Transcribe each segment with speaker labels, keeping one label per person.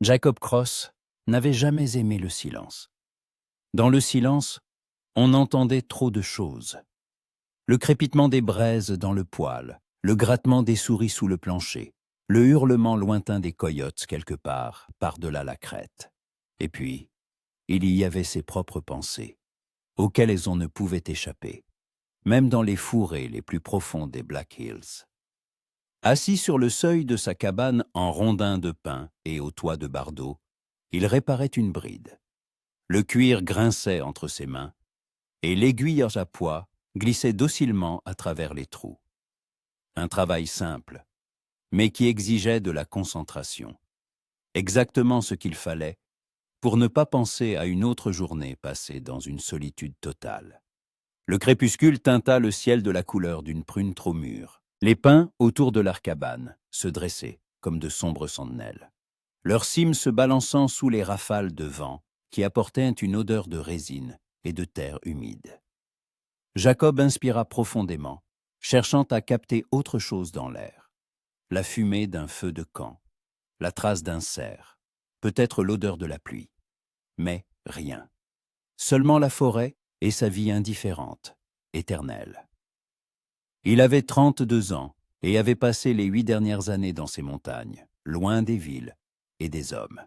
Speaker 1: Jacob Cross n'avait jamais aimé le silence. Dans le silence, on entendait trop de choses. Le crépitement des braises dans le poêle, le grattement des souris sous le plancher, le hurlement lointain des coyotes quelque part, par-delà la crête. Et puis, il y avait ses propres pensées, auxquelles on ne pouvait échapper, même dans les fourrés les plus profonds des Black Hills. Assis sur le seuil de sa cabane en rondin de pin et au toit de bardeaux, il réparait une bride. Le cuir grinçait entre ses mains, et l'aiguille à pois glissait docilement à travers les trous. Un travail simple, mais qui exigeait de la concentration. Exactement ce qu'il fallait pour ne pas penser à une autre journée passée dans une solitude totale. Le crépuscule teinta le ciel de la couleur d'une prune trop mûre. Les pins autour de leur cabane se dressaient comme de sombres sentinelles, leurs cimes se balançant sous les rafales de vent qui apportaient une odeur de résine et de terre humide. Jacob inspira profondément, cherchant à capter autre chose dans l'air. La fumée d'un feu de camp, la trace d'un cerf, peut-être l'odeur de la pluie. Mais rien. Seulement la forêt et sa vie indifférente, éternelle. Il avait 32 ans et avait passé les 8 dernières années dans ces montagnes, loin des villes et des hommes.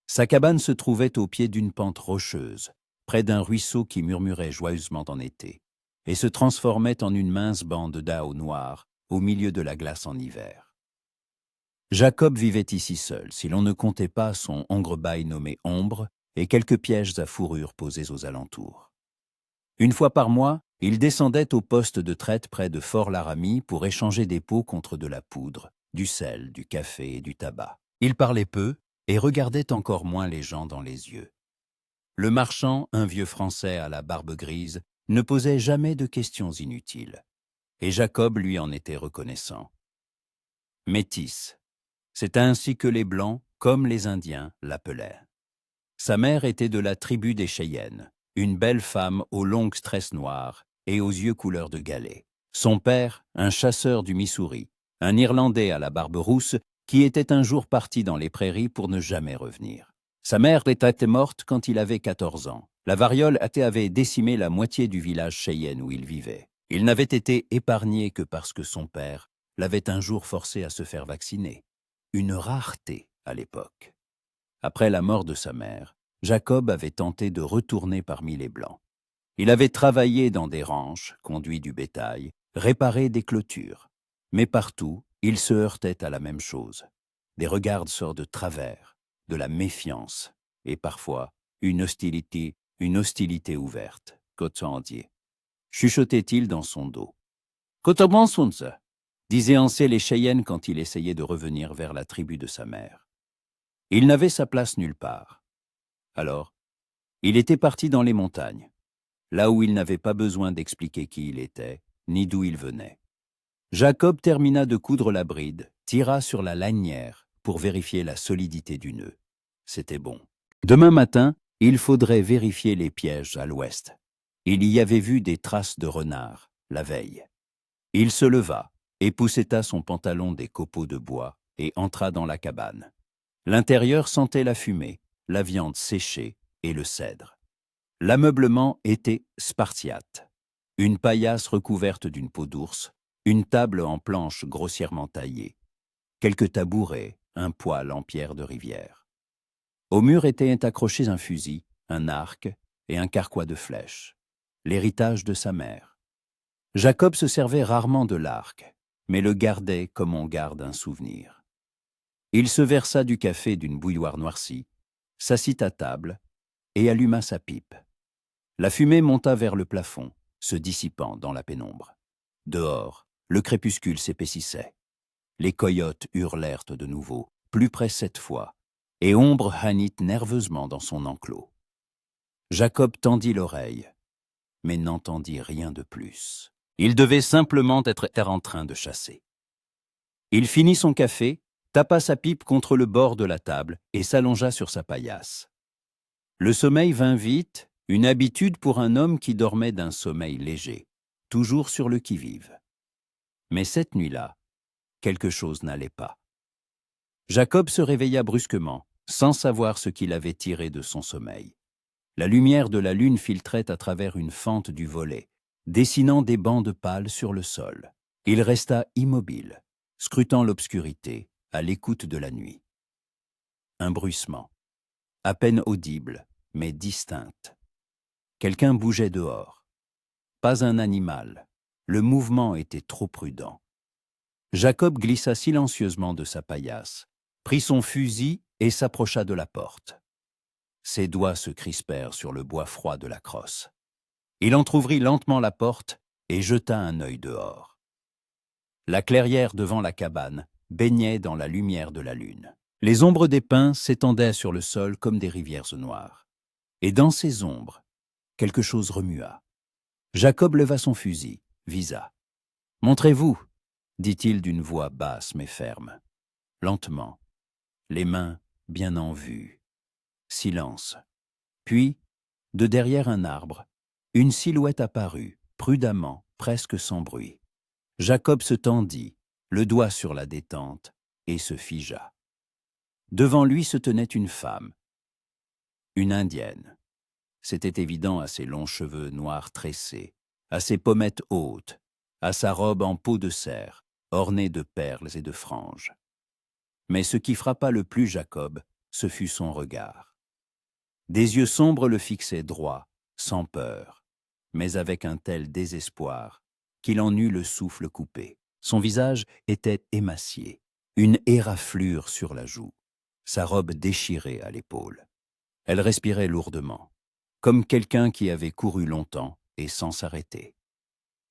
Speaker 1: Sa cabane se trouvait au pied d'une pente rocheuse, près d'un ruisseau qui murmurait joyeusement en été, et se transformait en une mince bande d'ao noir au milieu de la glace en hiver. Jacob vivait ici seul, si l'on ne comptait pas son hongrebaï nommé Ombre et quelques pièges à fourrure posés aux alentours. Une fois par mois, il descendait au poste de traite près de Fort Laramie pour échanger des pots contre de la poudre, du sel, du café et du tabac. Il parlait peu et regardait encore moins les gens dans les yeux. Le marchand, un vieux Français à la barbe grise, ne posait jamais de questions inutiles. Et Jacob lui en était reconnaissant. Métis, c'est ainsi que les Blancs, comme les Indiens, l'appelaient. Sa mère était de la tribu des Cheyennes, une belle femme aux longues tresses noires et aux yeux couleur de galet. Son père, un chasseur du Missouri, un Irlandais à la barbe rousse, qui était un jour parti dans les prairies pour ne jamais revenir. Sa mère était morte quand il avait 14 ans. La variole avait décimé la moitié du village Cheyenne où il vivait. Il n'avait été épargné que parce que son père l'avait un jour forcé à se faire vacciner. Une rareté à l'époque. Après la mort de sa mère, Jacob avait tenté de retourner parmi les Blancs. Il avait travaillé dans des ranches, conduit du bétail, réparé des clôtures. Mais partout, il se heurtait à la même chose. Des regards sortent de travers, de la méfiance, et parfois une hostilité ouverte. Cotondier, chuchotait-il dans son dos. Cotobansunse, disaient en les Cheyennes quand il essayait de revenir vers la tribu de sa mère. Il n'avait sa place nulle part. Alors, il était parti dans les montagnes, là où il n'avait pas besoin d'expliquer qui il était, ni d'où il venait. Jacob termina de coudre la bride, tira sur la lanière pour vérifier la solidité du nœud. C'était bon. Demain matin, il faudrait vérifier les pièges à l'ouest. Il y avait vu des traces de renard, la veille. Il se leva, épousseta son pantalon des copeaux de bois et entra dans la cabane. L'intérieur sentait la fumée, la viande séchée et le cèdre. L'ameublement était spartiate. Une paillasse recouverte d'une peau d'ours, une table en planche grossièrement taillée, quelques tabourets, un poêle en pierre de rivière. Au mur étaient accrochés un fusil, un arc et un carquois de flèches, l'héritage de sa mère. Jacob se servait rarement de l'arc, mais le gardait comme on garde un souvenir. Il se versa du café d'une bouilloire noircie, s'assit à table et alluma sa pipe. La fumée monta vers le plafond, se dissipant dans la pénombre. Dehors, le crépuscule s'épaississait. Les coyotes hurlèrent de nouveau, plus près cette fois, et Ombre hannit nerveusement dans son enclos. Jacob tendit l'oreille, mais n'entendit rien de plus. Il devait simplement être en train de chasser. Il finit son café, tapa sa pipe contre le bord de la table et s'allongea sur sa paillasse. Le sommeil vint vite, une habitude pour un homme qui dormait d'un sommeil léger, toujours sur le qui-vive. Mais cette nuit-là, quelque chose n'allait pas. Jacob se réveilla brusquement, sans savoir ce qu'il avait tiré de son sommeil. La lumière de la lune filtrait à travers une fente du volet, dessinant des bandes pâles sur le sol. Il resta immobile, scrutant l'obscurité, à l'écoute de la nuit. Un bruissement, à peine audible, mais distinct. Quelqu'un bougeait dehors. Pas un animal. Le mouvement était trop prudent. Jacob glissa silencieusement de sa paillasse, prit son fusil et s'approcha de la porte. Ses doigts se crispèrent sur le bois froid de la crosse. Il entr'ouvrit lentement la porte et jeta un œil dehors. La clairière devant la cabane baignait dans la lumière de la lune. Les ombres des pins s'étendaient sur le sol comme des rivières noires. Et dans ces ombres, quelque chose remua. Jacob leva son fusil, visa. « Montrez-vous » dit-il d'une voix basse mais ferme. Lentement, les mains bien en vue. Silence. Puis, de derrière un arbre, une silhouette apparut, prudemment, presque sans bruit. Jacob se tendit, le doigt sur la détente, et se figea. Devant lui se tenait une femme, une indienne. C'était évident à ses longs cheveux noirs tressés, à ses pommettes hautes, à sa robe en peau de cerf, ornée de perles et de franges. Mais ce qui frappa le plus Jacob, ce fut son regard. Des yeux sombres le fixaient droit, sans peur, mais avec un tel désespoir qu'il en eut le souffle coupé. Son visage était émacié, une éraflure sur la joue, sa robe déchirée à l'épaule. Elle respirait lourdement, comme quelqu'un qui avait couru longtemps et sans s'arrêter.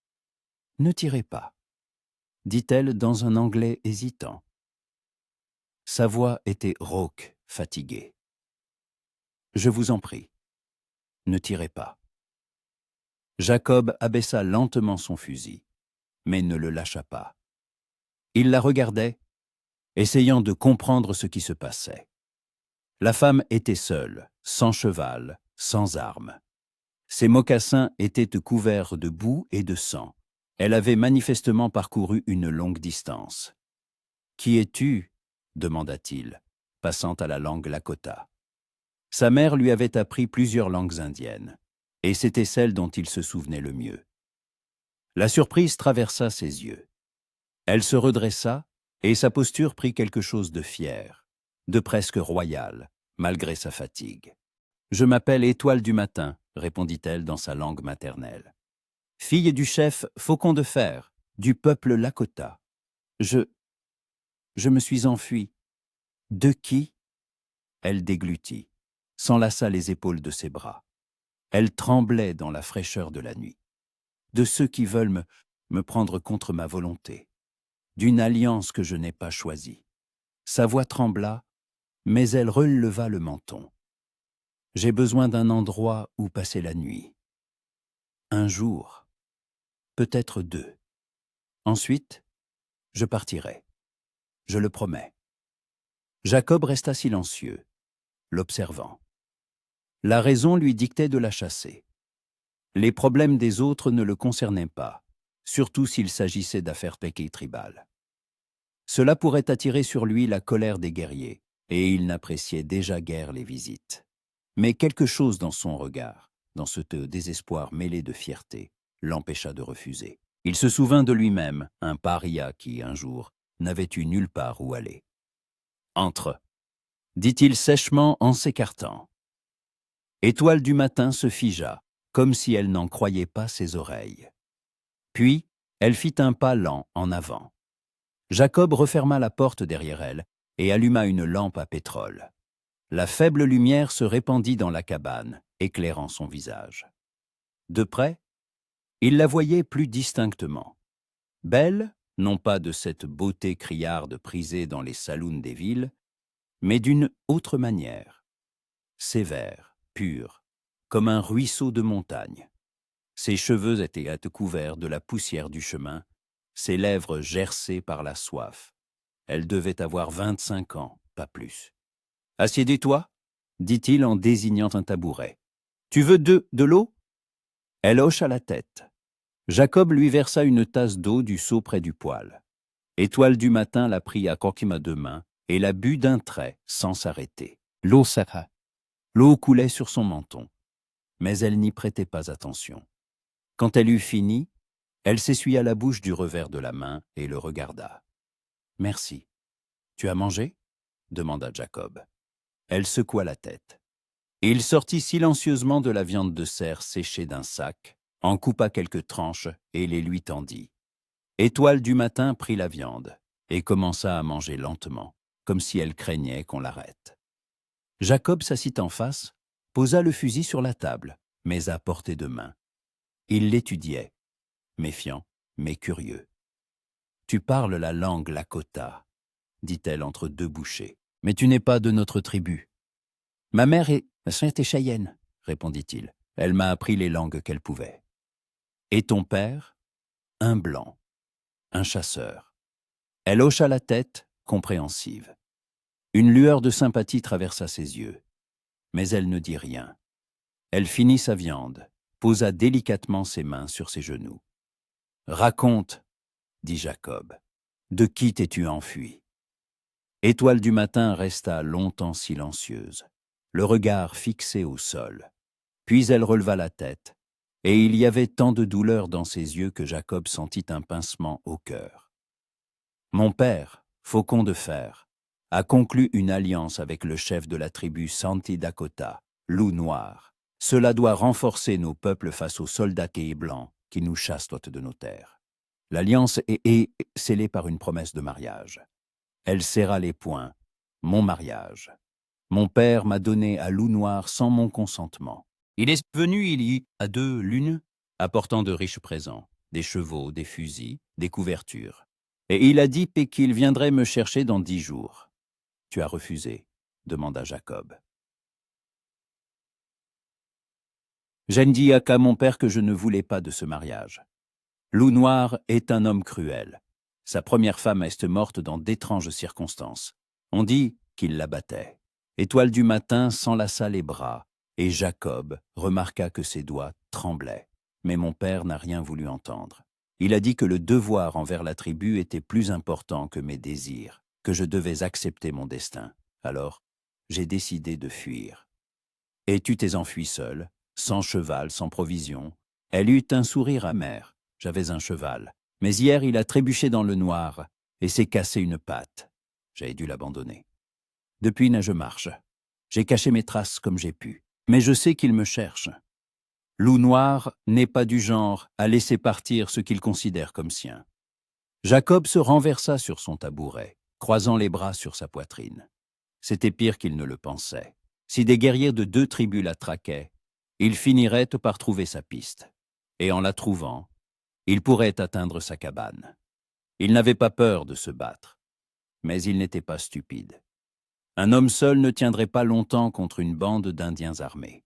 Speaker 1: « Ne tirez pas », dit-elle dans un anglais hésitant. Sa voix était rauque, fatiguée. « Je vous en prie, ne tirez pas. » Jacob abaissa lentement son fusil, mais ne le lâcha pas. Il la regardait, essayant de comprendre ce qui se passait. La femme était seule, sans cheval, sans armes. Ses mocassins étaient couverts de boue et de sang. Elle avait manifestement parcouru une longue distance. « Qui es-tu » demanda-t-il, passant à la langue lakota. Sa mère lui avait appris plusieurs langues indiennes, et c'était celle dont il se souvenait le mieux. La surprise traversa ses yeux. Elle se redressa, et sa posture prit quelque chose de fier, de presque royal, malgré sa fatigue. « Je m'appelle Étoile du matin », répondit-elle dans sa langue maternelle. « Fille du chef Faucon de Fer, du peuple Lakota. Je me suis enfuie. » « De qui ?» Elle déglutit, s'enlaça les épaules de ses bras. Elle tremblait dans la fraîcheur de la nuit. « De ceux qui veulent me prendre contre ma volonté. D'une alliance que je n'ai pas choisie. » Sa voix trembla, mais elle releva le menton. « J'ai besoin d'un endroit où passer la nuit. Un jour, peut-être 2. Ensuite, je partirai. Je le promets. » Jacob resta silencieux, l'observant. La raison lui dictait de la chasser. Les problèmes des autres ne le concernaient pas, surtout s'il s'agissait d'affaires péquées tribales. Cela pourrait attirer sur lui la colère des guerriers, et il n'appréciait déjà guère les visites. Mais quelque chose dans son regard, dans ce désespoir mêlé de fierté, l'empêcha de refuser. Il se souvint de lui-même, un paria qui, un jour, n'avait eu nulle part où aller. « Entre », dit-il sèchement en s'écartant. Étoile du matin se figea, comme si elle n'en croyait pas ses oreilles. Puis, elle fit un pas lent en avant. Jacob referma la porte derrière elle et alluma une lampe à pétrole. La faible lumière se répandit dans la cabane, éclairant son visage. De près, il la voyait plus distinctement. Belle, non pas de cette beauté criarde prisée dans les saloons des villes, mais d'une autre manière. Sévère, pure, comme un ruisseau de montagne. Ses cheveux étaient couverts de la poussière du chemin, ses lèvres gercées par la soif. Elle devait avoir 25 ans, pas plus. « Assieds-toi » dit-il en désignant un tabouret. « Tu veux de l'eau » Elle hocha la tête. Jacob lui versa une tasse d'eau du seau près du poêle. Étoile du matin la prit à coquille à 2 mains et la but d'un trait sans s'arrêter. L'eau s'arrêta. L'eau coulait sur son menton, mais elle n'y prêtait pas attention. Quand elle eut fini, elle s'essuya la bouche du revers de la main et le regarda. « Merci. Tu as mangé ?» demanda Jacob. Elle secoua la tête. Il sortit silencieusement de la viande de cerf séchée d'un sac, en coupa quelques tranches et les lui tendit. Étoile du matin prit la viande et commença à manger lentement, comme si elle craignait qu'on l'arrête. Jacob s'assit en face, posa le fusil sur la table, mais à portée de main. Il l'étudiait, méfiant, mais curieux. « Tu parles la langue Lakota, dit-elle entre deux bouchées, mais tu n'es pas de notre tribu. »« Ma mère est Cheyenne, répondit-il. Elle m'a appris les langues qu'elle pouvait. »« Et ton père ?»« Un blanc, un chasseur. » Elle hocha la tête, compréhensive. Une lueur de sympathie traversa ses yeux, mais elle ne dit rien. Elle finit sa viande, posa délicatement ses mains sur ses genoux. « Raconte, dit Jacob, de qui t'es-tu enfui ?» Étoile du matin resta longtemps silencieuse, le regard fixé au sol. Puis elle releva la tête, et il y avait tant de douleur dans ses yeux que Jacob sentit un pincement au cœur. « Mon père, Faucon de Fer, a conclu une alliance avec le chef de la tribu Santi Dakota, Loup Noir. Cela doit renforcer nos peuples face aux soldats et blancs qui nous chassent de nos terres. L'alliance est scellée par une promesse de mariage. Elle serra les poings. Mon mariage. Mon père m'a donné à Loup Noir sans mon consentement. Il est venu il y a 2 lunes, apportant de riches présents, des chevaux, des fusils, des couvertures. Et il a dit qu'il viendrait me chercher dans 10 jours. Tu as refusé, demanda Jacob. J'ai dit à mon père que je ne voulais pas de ce mariage. Loup Noir est un homme cruel. Sa première femme est morte dans d'étranges circonstances. On dit qu'il la battait. Étoile du matin s'enlaça les bras, et Jacob remarqua que ses doigts tremblaient. Mais mon père n'a rien voulu entendre. Il a dit que le devoir envers la tribu était plus important que mes désirs, que je devais accepter mon destin. Alors, j'ai décidé de fuir. Et tu t'es enfui seul, sans cheval, sans provision. Elle eut un sourire amer. J'avais un cheval. Mais hier, il a trébuché dans le noir et s'est cassé une patte. J'ai dû l'abandonner. Depuis, je marche. J'ai caché mes traces comme j'ai pu. Mais je sais qu'il me cherche. Loup Noir n'est pas du genre à laisser partir ce qu'il considère comme sien. Jacob se renversa sur son tabouret, croisant les bras sur sa poitrine. C'était pire qu'il ne le pensait. Si des guerriers de 2 tribus la traquaient, il finirait par trouver sa piste. Et en la trouvant, il pourrait atteindre sa cabane. Il n'avait pas peur de se battre, mais il n'était pas stupide. Un homme seul ne tiendrait pas longtemps contre une bande d'Indiens armés.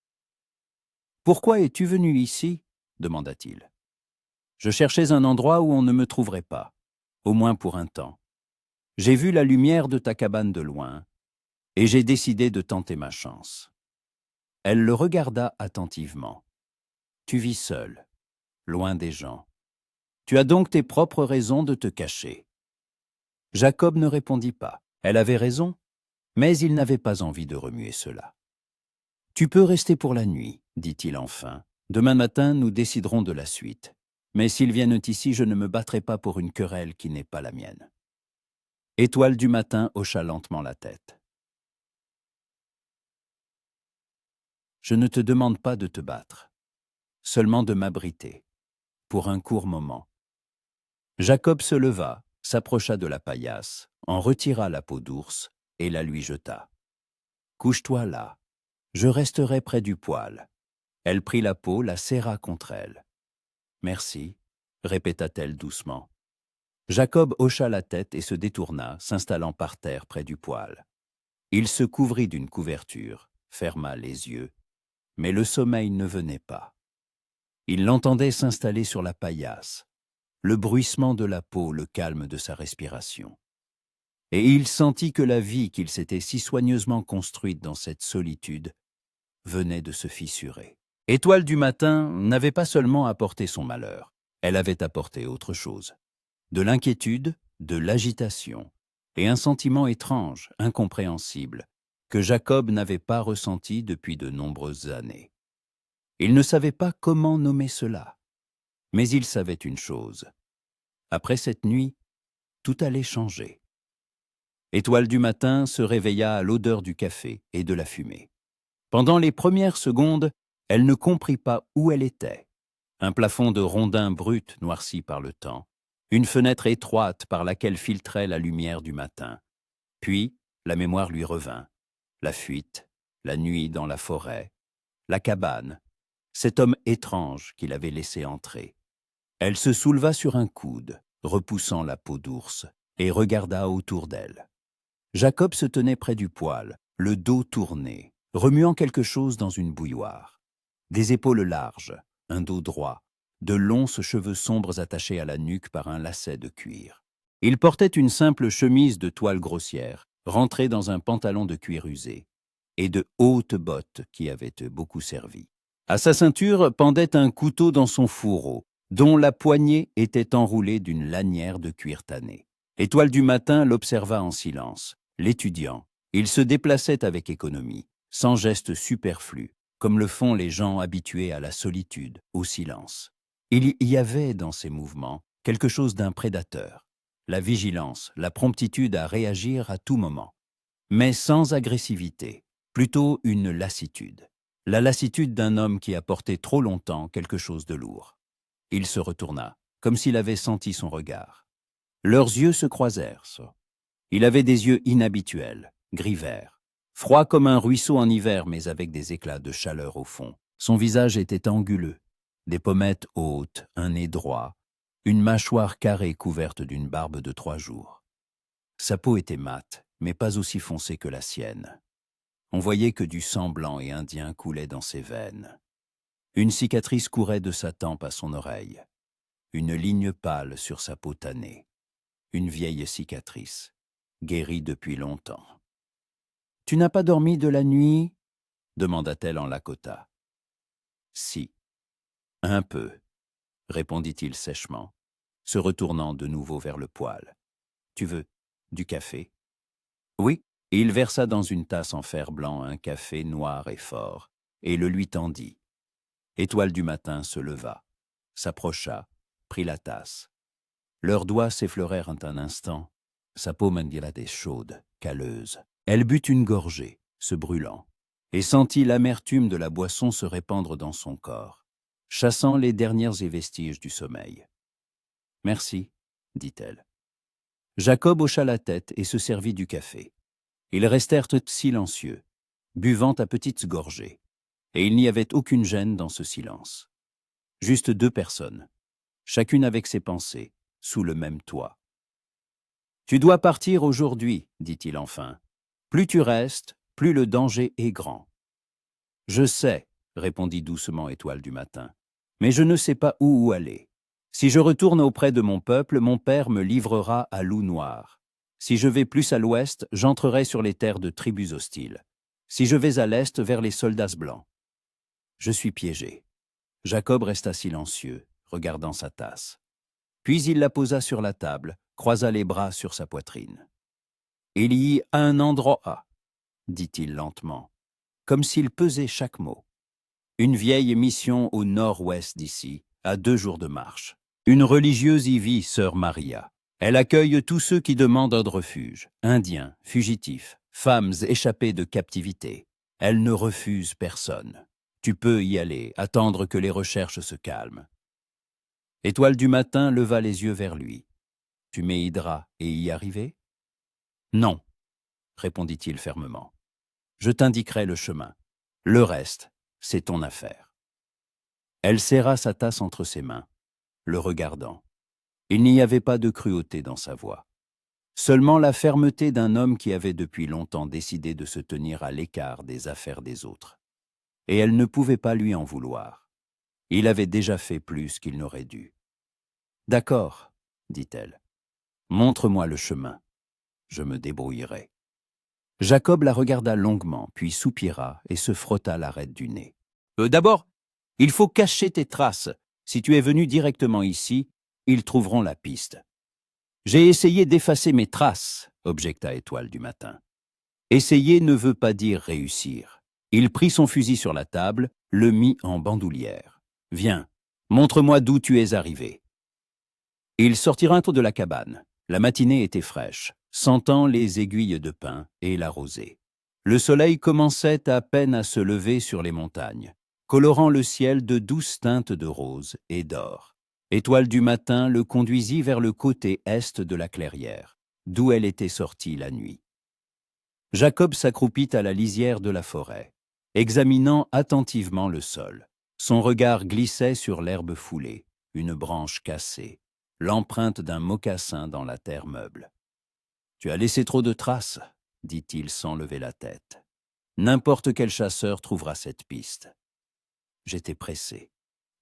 Speaker 1: « Pourquoi es-tu venu ici ?» demanda-t-il. « Je cherchais un endroit où on ne me trouverait pas, au moins pour un temps. J'ai vu la lumière de ta cabane de loin, et j'ai décidé de tenter ma chance. » Elle le regarda attentivement. « Tu vis seul, loin des gens. Tu as donc tes propres raisons de te cacher. » Jacob ne répondit pas. Elle avait raison, mais il n'avait pas envie de remuer cela. « Tu peux rester pour la nuit, dit-il enfin. Demain matin, nous déciderons de la suite. Mais s'ils viennent ici, je ne me battrai pas pour une querelle qui n'est pas la mienne. » Étoile du matin hocha lentement la tête. « Je ne te demande pas de te battre, seulement de m'abriter, pour un court moment. » Jacob se leva, s'approcha de la paillasse, en retira la peau d'ours et la lui jeta. « Couche-toi là, je resterai près du poêle. » Elle prit la peau, la serra contre elle. « Merci, » répéta-t-elle doucement. Jacob hocha la tête et se détourna, s'installant par terre près du poêle. Il se couvrit d'une couverture, ferma les yeux, mais le sommeil ne venait pas. Il l'entendait s'installer sur la paillasse, le bruissement de la peau, le calme de sa respiration. Et il sentit que la vie qu'il s'était si soigneusement construite dans cette solitude venait de se fissurer. Étoile du matin n'avait pas seulement apporté son malheur, elle avait apporté autre chose. De l'inquiétude, de l'agitation, et un sentiment étrange, incompréhensible, que Jacob n'avait pas ressenti depuis de nombreuses années. Il ne savait pas comment nommer cela, mais il savait une chose. Après cette nuit, tout allait changer. Étoile du matin se réveilla à l'odeur du café et de la fumée. Pendant les premières secondes, elle ne comprit pas où elle était. Un plafond de rondins brut noirci par le temps, une fenêtre étroite par laquelle filtrait la lumière du matin. Puis, la mémoire lui revint. La fuite, la nuit dans la forêt, la cabane, cet homme étrange qui l'avait laissé entrer. Elle se souleva sur un coude, repoussant la peau d'ours, et regarda autour d'elle. Jacob se tenait près du poêle, le dos tourné, remuant quelque chose dans une bouilloire. Des épaules larges, un dos droit, de longs cheveux sombres attachés à la nuque par un lacet de cuir. Il portait une simple chemise de toile grossière, rentrée dans un pantalon de cuir usé, et de hautes bottes qui avaient beaucoup servi. À sa ceinture pendait un couteau dans son fourreau, dont la poignée était enroulée d'une lanière de cuir tanné. Étoile du matin l'observa en silence. L'étudiant, il se déplaçait avec économie, sans geste superflu, comme le font les gens habitués à la solitude, au silence. Il y avait dans ses mouvements quelque chose d'un prédateur, la vigilance, la promptitude à réagir à tout moment, mais sans agressivité, plutôt une lassitude. La lassitude d'un homme qui a porté trop longtemps quelque chose de lourd. Il se retourna, comme s'il avait senti son regard. Leurs yeux se croisèrent. Il avait des yeux inhabituels, gris-vert, froid comme un ruisseau en hiver, mais avec des éclats de chaleur au fond. Son visage était anguleux, des pommettes hautes, un nez droit, une mâchoire carrée couverte d'une barbe de 3 jours. Sa peau était mate, mais pas aussi foncée que la sienne. On voyait que du sang blanc et indien coulait dans ses veines. Une cicatrice courait de sa tempe à son oreille. Une ligne pâle sur sa peau tannée. Une vieille cicatrice, guérie depuis longtemps. « Tu n'as pas dormi de la nuit ?» demanda-t-elle en Lakota. « Si, un peu, » répondit-il sèchement, se retournant de nouveau vers le poêle. « Tu veux du café ?» « Oui. » Il versa dans une tasse en fer blanc un café noir et fort, et le lui tendit. Étoile du matin se leva, s'approcha, prit la tasse. Leurs doigts s'effleurèrent un instant. Sa peau était chaude, calleuse. Elle but une gorgée, se brûlant, et sentit l'amertume de la boisson se répandre dans son corps, chassant les derniers vestiges du sommeil. « Merci, » dit-elle. Jacob hocha la tête et se servit du café. Ils restèrent silencieux, buvant à petites gorgées, et il n'y avait aucune gêne dans ce silence. Juste 2 personnes, chacune avec ses pensées, sous le même toit. « Tu dois partir aujourd'hui, » dit-il enfin. « Plus tu restes, plus le danger est grand. »« Je sais, » répondit doucement Étoile du matin, « mais je ne sais pas où aller. Si je retourne auprès de mon peuple, mon père me livrera à loup noir. Si je vais plus à l'ouest, j'entrerai sur les terres de tribus hostiles. Si je vais à l'est, vers les soldats blancs. Je suis piégé. » Jacob resta silencieux, regardant sa tasse. Puis il la posa sur la table, croisa les bras sur sa poitrine. « Il y a un endroit, » dit-il lentement, comme s'il pesait chaque mot. « Une vieille mission au nord-ouest d'ici, à 2 jours de marche. Une religieuse y vit, sœur Maria. Elle accueille tous ceux qui demandent un refuge, indiens, fugitifs, femmes échappées de captivité. Elle ne refuse personne. Tu peux y aller, attendre que les recherches se calment. » Étoile du matin leva les yeux vers lui. « Tu m'aideras et y arriver ?»« Non, » répondit-il fermement. « Je t'indiquerai le chemin. Le reste, c'est ton affaire. » Elle serra sa tasse entre ses mains, le regardant. Il n'y avait pas de cruauté dans sa voix. Seulement la fermeté d'un homme qui avait depuis longtemps décidé de se tenir à l'écart des affaires des autres. Et elle ne pouvait pas lui en vouloir. Il avait déjà fait plus qu'il n'aurait dû. « D'accord, » dit-elle. « Montre-moi le chemin. Je me débrouillerai. » Jacob la regarda longuement, puis soupira et se frotta l'arête du nez. « D'abord, il faut cacher tes traces. Si tu es venu directement ici, ils trouveront la piste. J'ai essayé d'effacer mes traces, objecta Étoile du matin. Essayer ne veut pas dire réussir. Il prit son fusil sur la table, le mit en bandoulière. Viens, montre-moi d'où tu es arrivé. Ils sortirent de la cabane. La matinée était fraîche, sentant les aiguilles de pin et la rosée. Le soleil commençait à peine à se lever sur les montagnes, colorant le ciel de douces teintes de rose et d'or. Étoile du matin le conduisit vers le côté est de la clairière, d'où elle était sortie la nuit. Jacob s'accroupit à la lisière de la forêt, examinant attentivement le sol. Son regard glissait sur l'herbe foulée, une branche cassée, l'empreinte d'un mocassin dans la terre meuble. « Tu as laissé trop de traces, » dit-il sans lever la tête. « N'importe quel chasseur trouvera cette piste. » J'étais pressé.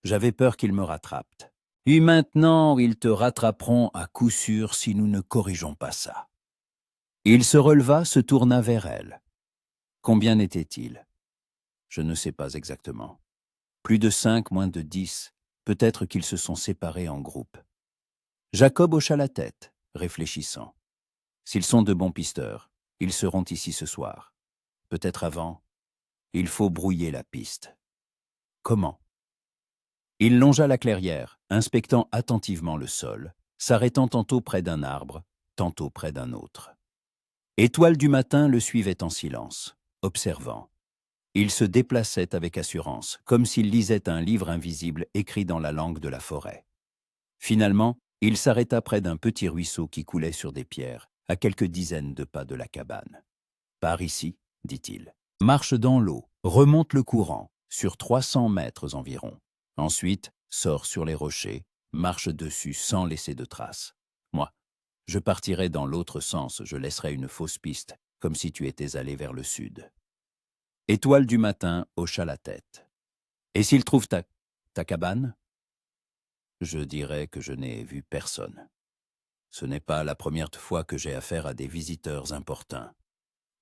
Speaker 1: J'avais peur qu'ils me rattrapent. Et maintenant, ils te rattraperont à coup sûr si nous ne corrigeons pas ça. Il se releva, se tourna vers elle. Combien était-il? Je ne sais pas exactement. Plus de 5, moins de 10. Peut-être qu'ils se sont séparés en groupes. Jacob hocha la tête, réfléchissant. S'ils sont de bons pisteurs, ils seront ici ce soir. Peut-être avant. Il faut brouiller la piste. Comment? Il longea la clairière, inspectant attentivement le sol, s'arrêtant tantôt près d'un arbre, tantôt près d'un autre. Étoile du matin le suivait en silence, observant. Il se déplaçait avec assurance, comme s'il lisait un livre invisible écrit dans la langue de la forêt. Finalement, il s'arrêta près d'un petit ruisseau qui coulait sur des pierres, à quelques dizaines de pas de la cabane. « Par ici, » dit-il. « Marche dans l'eau, remonte le courant, sur 300 mètres environ. Ensuite, sors sur les rochers, marche dessus sans laisser de traces. Moi, je partirai dans l'autre sens, je laisserai une fausse piste, comme si tu étais allé vers le sud. » Étoile du matin hocha la tête. « Et s'il trouve ta cabane ?» Je dirais que je n'ai vu personne. Ce n'est pas la première fois que j'ai affaire à des visiteurs importuns.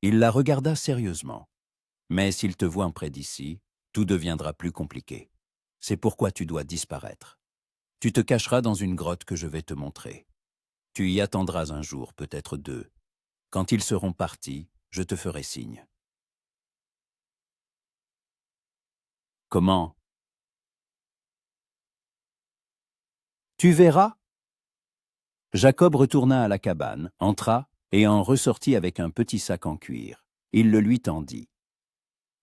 Speaker 1: Il la regarda sérieusement. Mais s'il te voit près d'ici, tout deviendra plus compliqué. C'est pourquoi tu dois disparaître. Tu te cacheras dans une grotte que je vais te montrer. Tu y attendras un jour, peut-être 2. Quand ils seront partis, je te ferai signe. Comment? Tu verras. Jacob retourna à la cabane, entra et en ressortit avec un petit sac en cuir. Il le lui tendit.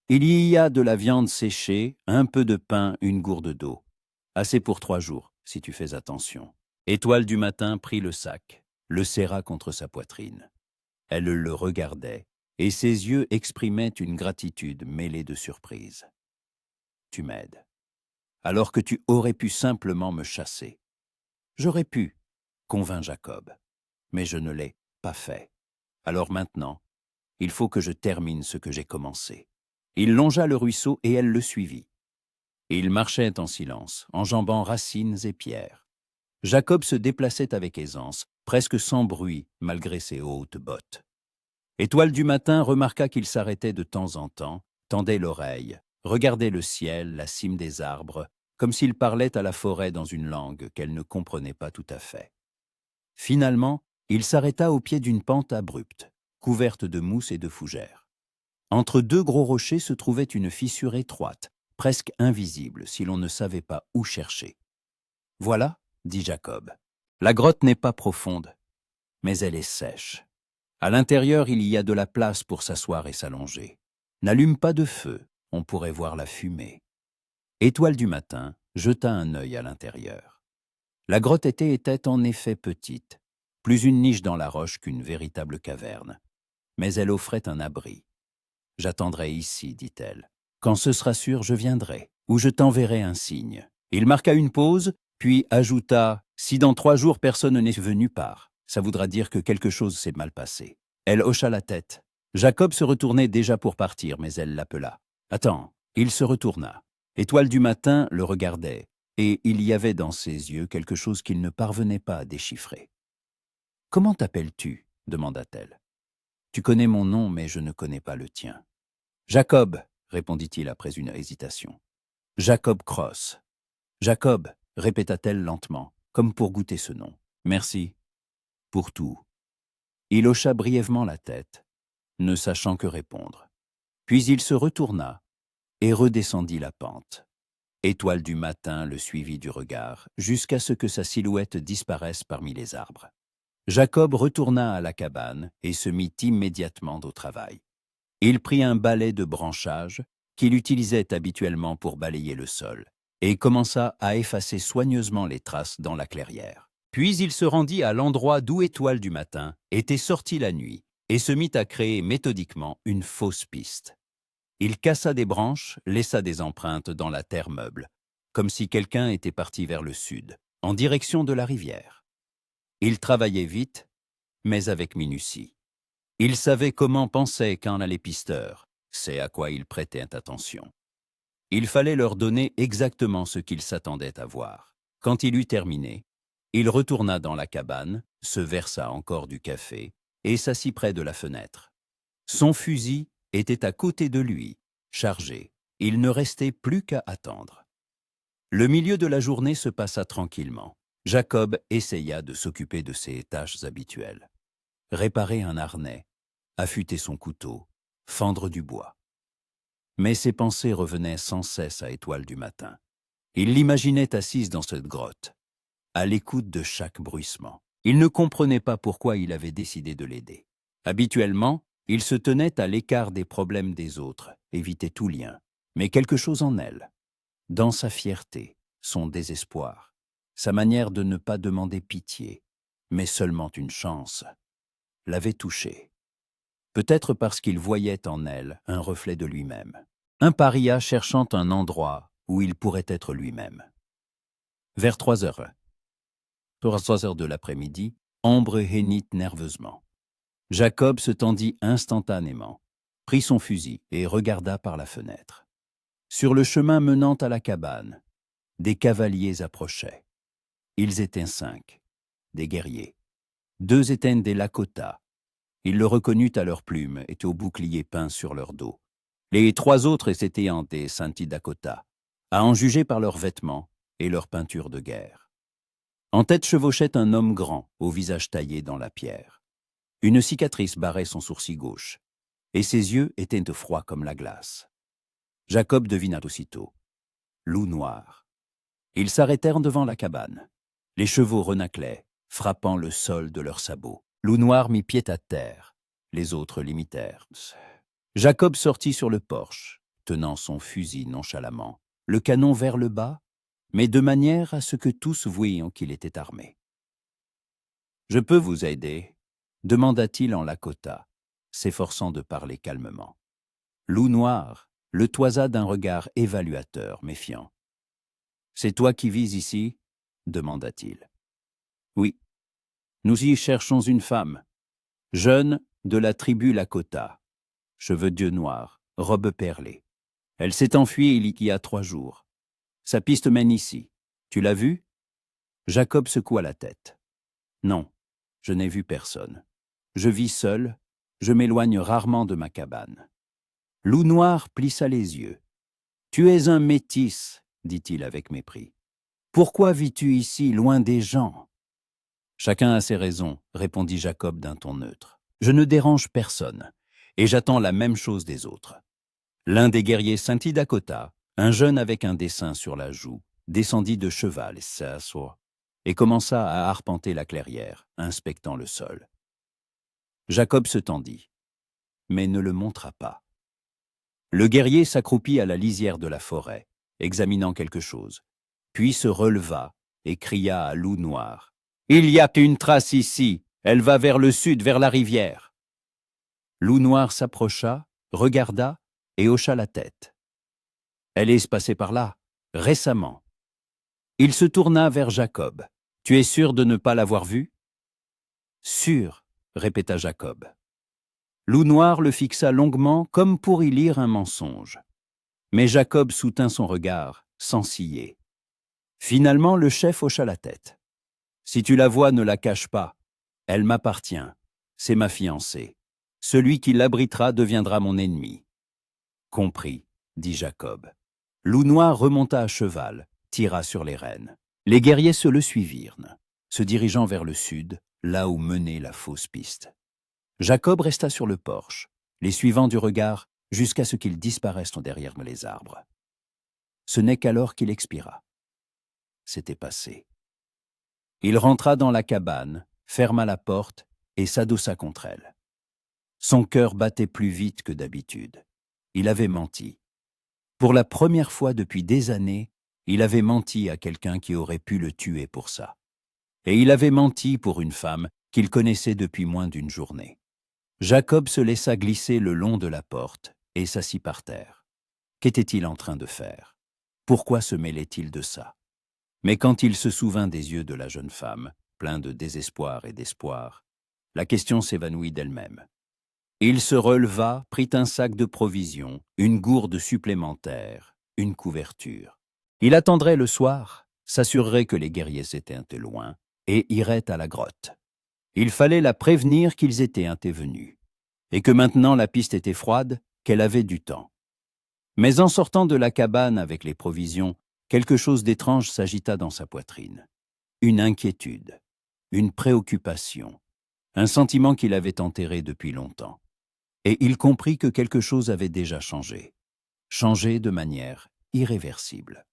Speaker 1: Il y a de la viande séchée, un peu de pain, une gourde d'eau. Assez pour 3 jours, si tu fais attention. Étoile du matin prit le sac, le serra contre sa poitrine. Elle le regardait, et ses yeux exprimaient une gratitude mêlée de surprise. Tu m'aides. Alors que tu aurais pu simplement me chasser. J'aurais pu, convint Jacob, mais je ne l'ai pas fait. Alors maintenant, il faut que je termine ce que j'ai commencé. Il longea le ruisseau et elle le suivit. Ils marchaient en silence, enjambant racines et pierres. Jacob se déplaçait avec aisance, presque sans bruit, malgré ses hautes bottes. Étoile du matin remarqua qu'il s'arrêtait de temps en temps, tendait l'oreille, regardait le ciel, la cime des arbres, comme s'il parlait à la forêt dans une langue qu'elle ne comprenait pas tout à fait. Finalement, il s'arrêta au pied d'une pente abrupte, couverte de mousse et de fougères. Entre 2 gros rochers se trouvait une fissure étroite, presque invisible si l'on ne savait pas où chercher. « Voilà, » dit Jacob. « La grotte n'est pas profonde, mais elle est sèche. À l'intérieur, il y a de la place pour s'asseoir et s'allonger. N'allume pas de feu, on pourrait voir la fumée. » Étoile du matin jeta un œil à l'intérieur. La grotte était en effet petite, plus une niche dans la roche qu'une véritable caverne. Mais elle offrait un abri. « J'attendrai ici, dit-elle. Quand ce sera sûr, je viendrai, ou je t'enverrai un signe. » Il marqua une pause, puis ajouta « Si dans 3 jours personne n'est venu par, ça voudra dire que quelque chose s'est mal passé. » Elle hocha la tête. Jacob se retournait déjà pour partir, mais elle l'appela. « Attends. » Il se retourna. Étoile du matin le regardait, et il y avait dans ses yeux quelque chose qu'il ne parvenait pas à déchiffrer. « Comment t'appelles-tu » demanda-t-elle. « Tu connais mon nom, mais je ne connais pas le tien. »« Jacob, » répondit-il après une hésitation. « Jacob Cross. »« Jacob, » répéta-t-elle lentement, comme pour goûter ce nom. « Merci. Pour tout. » Il hocha brièvement la tête, ne sachant que répondre. Puis il se retourna et redescendit la pente. Étoile du matin le suivit du regard, jusqu'à ce que sa silhouette disparaisse parmi les arbres. Jacob retourna à la cabane et se mit immédiatement au travail. Il prit un balai de branchage qu'il utilisait habituellement pour balayer le sol et commença à effacer soigneusement les traces dans la clairière. Puis il se rendit à l'endroit d'où Étoile du matin était sortie la nuit et se mit à créer méthodiquement une fausse piste. Il cassa des branches, laissa des empreintes dans la terre meuble, comme si quelqu'un était parti vers le sud, en direction de la rivière. Il travaillait vite, mais avec minutie. Il savait comment pensait qu'un pisteur, c'est à quoi il prêtait attention. Il fallait leur donner exactement ce qu'ils s'attendaient à voir. Quand il eut terminé, il retourna dans la cabane, se versa encore du café et s'assit près de la fenêtre. Son fusil était à côté de lui, chargé. Il ne restait plus qu'à attendre. Le milieu de la journée se passa tranquillement. Jacob essaya de s'occuper de ses tâches habituelles. Réparer un harnais, affûter son couteau, fendre du bois. Mais ses pensées revenaient sans cesse à Étoile du matin. Il l'imaginait assise dans cette grotte, à l'écoute de chaque bruissement. Il ne comprenait pas pourquoi il avait décidé de l'aider. Habituellement, il se tenait à l'écart des problèmes des autres, évitait tout lien. Mais quelque chose en elle, dans sa fierté, son désespoir, sa manière de ne pas demander pitié, mais seulement une chance, l'avait touché. Peut-être parce qu'il voyait en elle un reflet de lui-même. Un paria cherchant un endroit où il pourrait être lui-même. Vers 3 heures. Pour 3 heures de l'après-midi, Ambre hennit nerveusement. Jacob se tendit instantanément, prit son fusil et regarda par la fenêtre. Sur le chemin menant à la cabane, des cavaliers approchaient. Ils étaient 5, des guerriers. 2 étaient des Lakota. Il le reconnut à leurs plumes et au bouclier peint sur leur dos. Les 3 autres étaient des Santi Dakota, à en juger par leurs vêtements et leur peinture de guerre. En tête chevauchait un homme grand, au visage taillé dans la pierre. Une cicatrice barrait son sourcil gauche, et ses yeux étaient froids comme la glace. Jacob devina aussitôt. Loup noir. Ils s'arrêtèrent devant la cabane. Les chevaux renâclaient, frappant le sol de leurs sabots. Loup noir mit pied à terre. Les autres l'imitèrent. Jacob sortit sur le porche, tenant son fusil nonchalamment, le canon vers le bas, mais de manière à ce que tous voyions qu'il était armé. « Je peux vous aider ?» demanda-t-il en Lakota, s'efforçant de parler calmement. Loup noir le toisa d'un regard évaluateur, méfiant. « C'est toi qui vis ici ?» demanda-t-il. « Oui. Nous y cherchons une femme, jeune de la tribu Lakota, cheveux d'yeux noirs, robe perlée. Elle s'est enfuie il y a 3 jours. Sa piste mène ici. Tu l'as vue ?» Jacob secoua la tête. « Non, je n'ai vu personne. Je vis seul, je m'éloigne rarement de ma cabane. » Loup noir plissa les yeux. « Tu es un métis, dit-il avec mépris. Pourquoi vis-tu ici, loin des gens ?» Chacun a ses raisons, répondit Jacob d'un ton neutre. Je ne dérange personne, et j'attends la même chose des autres. L'un des guerriers Santi Dakota, un jeune avec un dessin sur la joue, descendit de cheval et commença à arpenter la clairière, inspectant le sol. Jacob se tendit, mais ne le montra pas. Le guerrier s'accroupit à la lisière de la forêt, examinant quelque chose, puis se releva et cria à Loup noir. « Il y a une trace ici, elle va vers le sud, vers la rivière. » Loup noir s'approcha, regarda et hocha la tête. « Elle est passée par là, récemment. » Il se tourna vers Jacob. « Tu es sûr de ne pas l'avoir vue ?»« Sûr, » répéta Jacob. Loup noir le fixa longuement comme pour y lire un mensonge. Mais Jacob soutint son regard, sans ciller. Finalement, le chef hocha la tête. « Si tu la vois, ne la cache pas. Elle m'appartient. C'est ma fiancée. Celui qui l'abritera deviendra mon ennemi. » « Compris, » dit Jacob. Loup noir remonta à cheval, tira sur les rênes. Les guerriers se le suivirent, se dirigeant vers le sud, là où menait la fausse piste. Jacob resta sur le porche, les suivant du regard jusqu'à ce qu'ils disparaissent derrière les arbres. Ce n'est qu'alors qu'il expira. C'était passé. Il rentra dans la cabane, ferma la porte et s'adossa contre elle. Son cœur battait plus vite que d'habitude. Il avait menti. Pour la première fois depuis des années, il avait menti à quelqu'un qui aurait pu le tuer pour ça. Et il avait menti pour une femme qu'il connaissait depuis moins d'une journée. Jacob se laissa glisser le long de la porte et s'assit par terre. Qu'était-il en train de faire? Pourquoi se mêlait-il de ça? Mais quand il se souvint des yeux de la jeune femme, plein de désespoir et d'espoir, la question s'évanouit d'elle-même. Il se releva, prit un sac de provisions, une gourde supplémentaire, une couverture. Il attendrait le soir, s'assurerait que les guerriers étaient loin, et irait à la grotte. Il fallait la prévenir qu'ils étaient intervenus, et que maintenant la piste était froide, qu'elle avait du temps. Mais en sortant de la cabane avec les provisions, quelque chose d'étrange s'agita dans sa poitrine. Une inquiétude, une préoccupation, un sentiment qu'il avait enterré depuis longtemps. Et il comprit que quelque chose avait déjà changé de manière irréversible.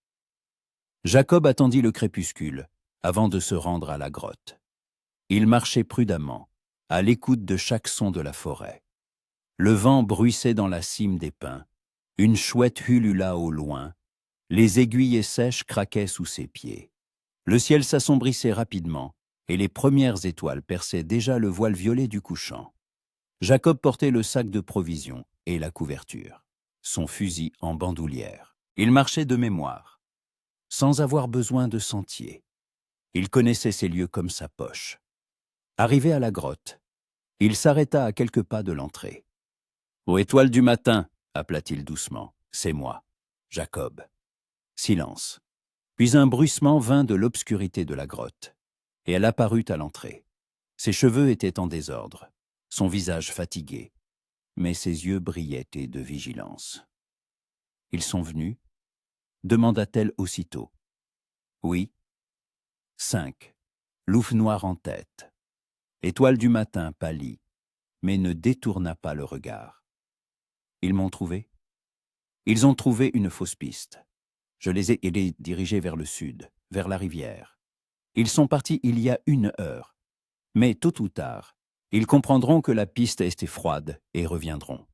Speaker 1: Jacob attendit le crépuscule avant de se rendre à la grotte. Il marchait prudemment, à l'écoute de chaque son de la forêt. Le vent bruissait dans la cime des pins, une chouette ulula au loin, les aiguilles sèches craquaient sous ses pieds. Le ciel s'assombrissait rapidement, et les premières étoiles perçaient déjà le voile violet du couchant. Jacob portait le sac de provisions et la couverture, son fusil en bandoulière. Il marchait de mémoire, sans avoir besoin de sentier. Il connaissait ces lieux comme sa poche. Arrivé à la grotte, il s'arrêta à quelques pas de l'entrée. « Aux étoiles du matin !» appela-t-il doucement. « C'est moi, Jacob. » Silence. Puis un bruissement vint de l'obscurité de la grotte, et elle apparut à l'entrée. Ses cheveux étaient en désordre, son visage fatigué, mais ses yeux brillaient de vigilance. « Ils sont venus ?» demanda-t-elle aussitôt. « Oui. » 5. Louve noire en tête. Étoile du matin pâlit, mais ne détourna pas le regard. « Ils m'ont trouvé ?» Ils ont trouvé une fausse piste. Je les ai aidés dirigés vers le sud, vers la rivière. Ils sont partis il y a 1 heure, mais tôt ou tard, ils comprendront que la piste était froide et reviendront.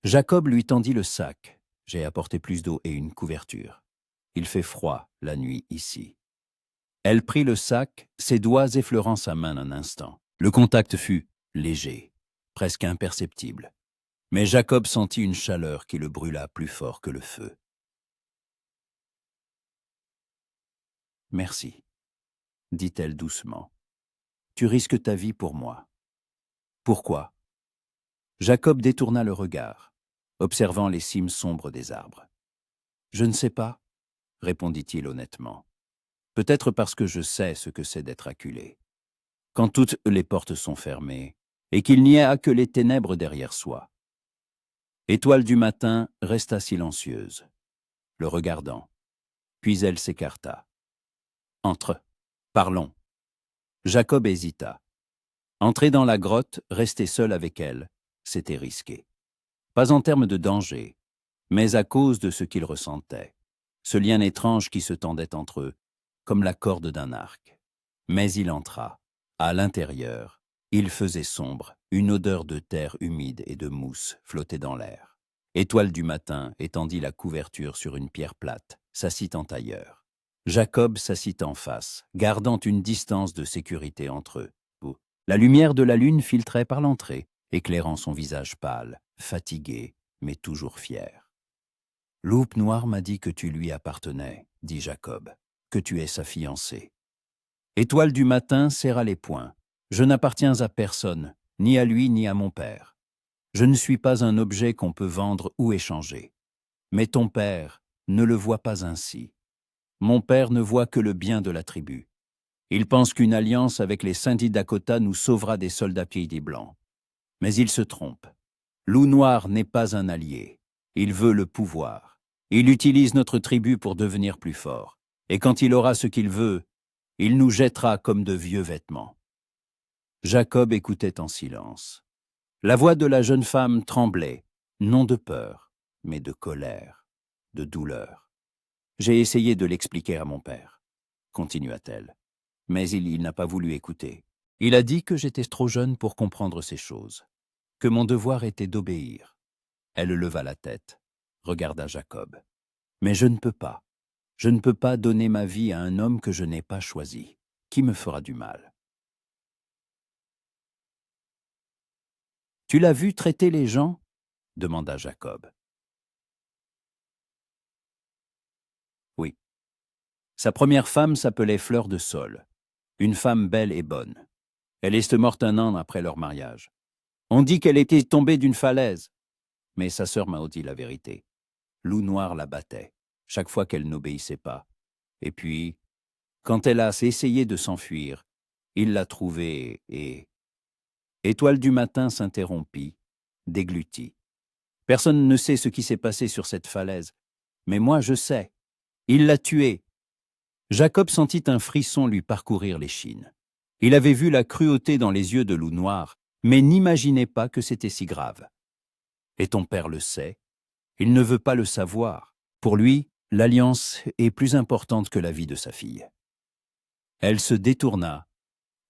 Speaker 1: Jacob lui tendit le sac. J'ai apporté plus d'eau et une couverture. Il fait froid la nuit ici. Elle prit le sac, ses doigts effleurant sa main un instant. Le contact fut léger, presque imperceptible. Mais Jacob sentit une chaleur qui le brûla plus fort que le feu. « Merci, » dit-elle doucement. « Tu risques ta vie pour moi. » « Pourquoi ?» Jacob détourna le regard, observant les cimes sombres des arbres. « Je ne sais pas, » répondit-il honnêtement. « Peut-être parce que je sais ce que c'est d'être acculé. Quand toutes les portes sont fermées, et qu'il n'y a que les ténèbres derrière soi. » Étoile du matin resta silencieuse, le regardant. Puis elle s'écarta. « Entre, parlons. » Jacob hésita. Entrer dans la grotte, rester seul avec elle, c'était risqué. Pas en termes de danger, mais à cause de ce qu'il ressentait, ce lien étrange qui se tendait entre eux, comme la corde d'un arc. Mais il entra. À l'intérieur, il faisait sombre, une odeur de terre humide et de mousse flottait dans l'air. Étoile du matin étendit la couverture sur une pierre plate, s'assit en tailleur. Jacob s'assit en face, gardant une distance de sécurité entre eux. La lumière de la lune filtrait par l'entrée, éclairant son visage pâle, fatigué, mais toujours fier. « Loupe noire m'a dit que tu lui appartenais, » dit Jacob, « que tu es sa fiancée. » Étoile du matin serra les poings. « Je n'appartiens à personne, ni à lui ni à mon père. Je ne suis pas un objet qu'on peut vendre ou échanger. Mais ton père ne le voit pas ainsi. Mon père ne voit que le bien de la tribu. Il pense qu'une alliance avec les Sindhi Dakota nous sauvera des soldats pieds blancs. Mais il se trompe. Loup Noir n'est pas un allié. Il veut le pouvoir. Il utilise notre tribu pour devenir plus fort. Et quand il aura ce qu'il veut, il nous jettera comme de vieux vêtements. » Jacob écoutait en silence. La voix de la jeune femme tremblait, non de peur, mais de colère, de douleur. J'ai essayé de l'expliquer à mon père, continua-t-elle, mais il n'a pas voulu écouter. Il a dit que j'étais trop jeune pour comprendre ces choses, que mon devoir était d'obéir. Elle leva la tête, regarda Jacob. Mais je ne peux pas. Je ne peux pas donner ma vie à un homme que je n'ai pas choisi. Qui me fera du mal? Tu l'as vu traiter les gens? Demanda Jacob. Oui. Sa première femme s'appelait Fleur de Sol, une femme belle et bonne. Elle est morte un an après leur mariage. On dit qu'elle était tombée d'une falaise, mais sa sœur m'a dit la vérité. Loup Noir la battait, chaque fois qu'elle n'obéissait pas. Et puis, quand elle a essayé de s'enfuir, il l'a trouvée et... Étoile du matin s'interrompit, déglutit. Personne ne sait ce qui s'est passé sur cette falaise, mais moi je sais. Il l'a tuée. Jacob sentit un frisson lui parcourir l'échine. Il avait vu la cruauté dans les yeux de Loup Noir, mais n'imaginait pas que c'était si grave. Et ton père le sait. Il ne veut pas le savoir. Pour lui, l'alliance est plus importante que la vie de sa fille. Elle se détourna,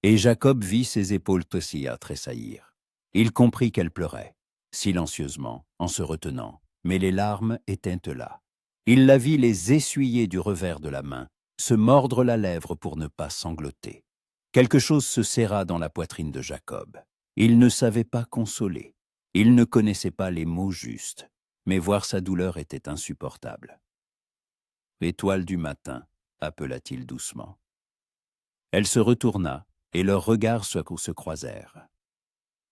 Speaker 1: et Jacob vit ses épaules Tosia tressaillir. Il comprit qu'elle pleurait, silencieusement, en se retenant, mais les larmes étaient là. Il la vit les essuyer du revers de la main, se mordre la lèvre pour ne pas sangloter. Quelque chose se serra dans la poitrine de Jacob. Il ne savait pas consoler. Il ne connaissait pas les mots justes, mais voir sa douleur était insupportable. « Étoile du matin », appela-t-il doucement. Elle se retourna, et leurs regards se croisèrent.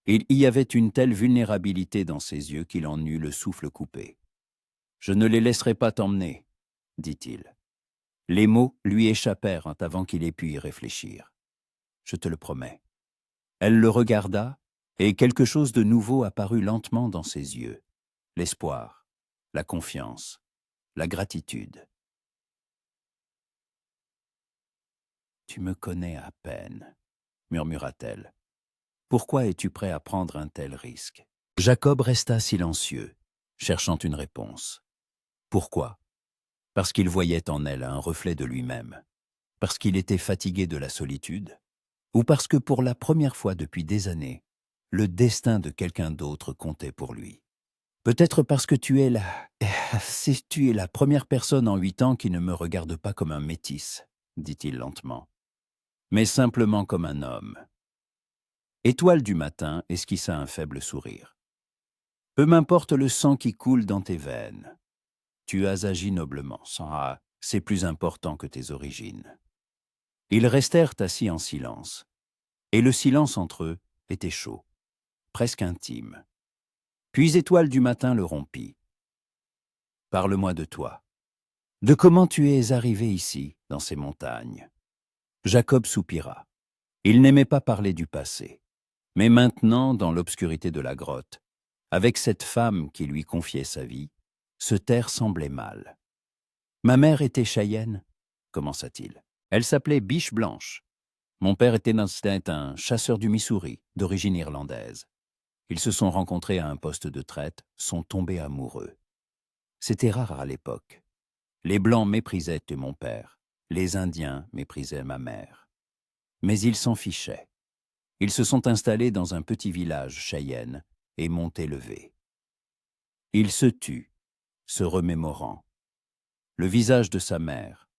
Speaker 1: Il y avait une telle vulnérabilité dans ses yeux qu'il en eut le souffle coupé. « Je ne les laisserai pas t'emmener, » dit-il. Les mots lui échappèrent avant qu'il ait pu y réfléchir. « Je te le promets. » Elle le regarda, et quelque chose de nouveau apparut lentement dans ses yeux. L'espoir, la confiance, la gratitude. « Tu me connais à peine, » murmura-t-elle. « Pourquoi es-tu prêt à prendre un tel risque ?» Jacob resta silencieux, cherchant une réponse. Pourquoi? Parce qu'il voyait en elle un reflet de lui-même, parce qu'il était fatigué de la solitude, ou parce que pour la première fois depuis des années, le destin de quelqu'un d'autre comptait pour lui. Peut-être parce que tu es la première personne en 8 ans qui ne me regarde pas comme un métis, dit-il lentement, mais simplement comme un homme. Étoile du matin esquissa un faible sourire. Peu m'importe le sang qui coule dans tes veines. Tu as agi noblement, c'est plus important que tes origines. Ils restèrent assis en silence, et le silence entre eux était chaud, presque intime. Puis Étoile du matin le rompit. Parle-moi de toi. De comment tu es arrivé ici, dans ces montagnes. Jacob soupira. Il n'aimait pas parler du passé. Mais maintenant, dans l'obscurité de la grotte, avec cette femme qui lui confiait sa vie, se taire semblait mal. Ma mère était Cheyenne, commença-t-il. Elle s'appelait Biche Blanche. Mon père était un chasseur du Missouri, d'origine irlandaise. Ils se sont rencontrés à un poste de traite, sont tombés amoureux. C'était rare à l'époque. Les Blancs méprisaient mon père, les Indiens méprisaient ma mère. Mais ils s'en fichaient. Ils se sont installés dans un petit village Cheyenne et m'ont élevé. Il se tut, se remémorant. Le visage de sa mère,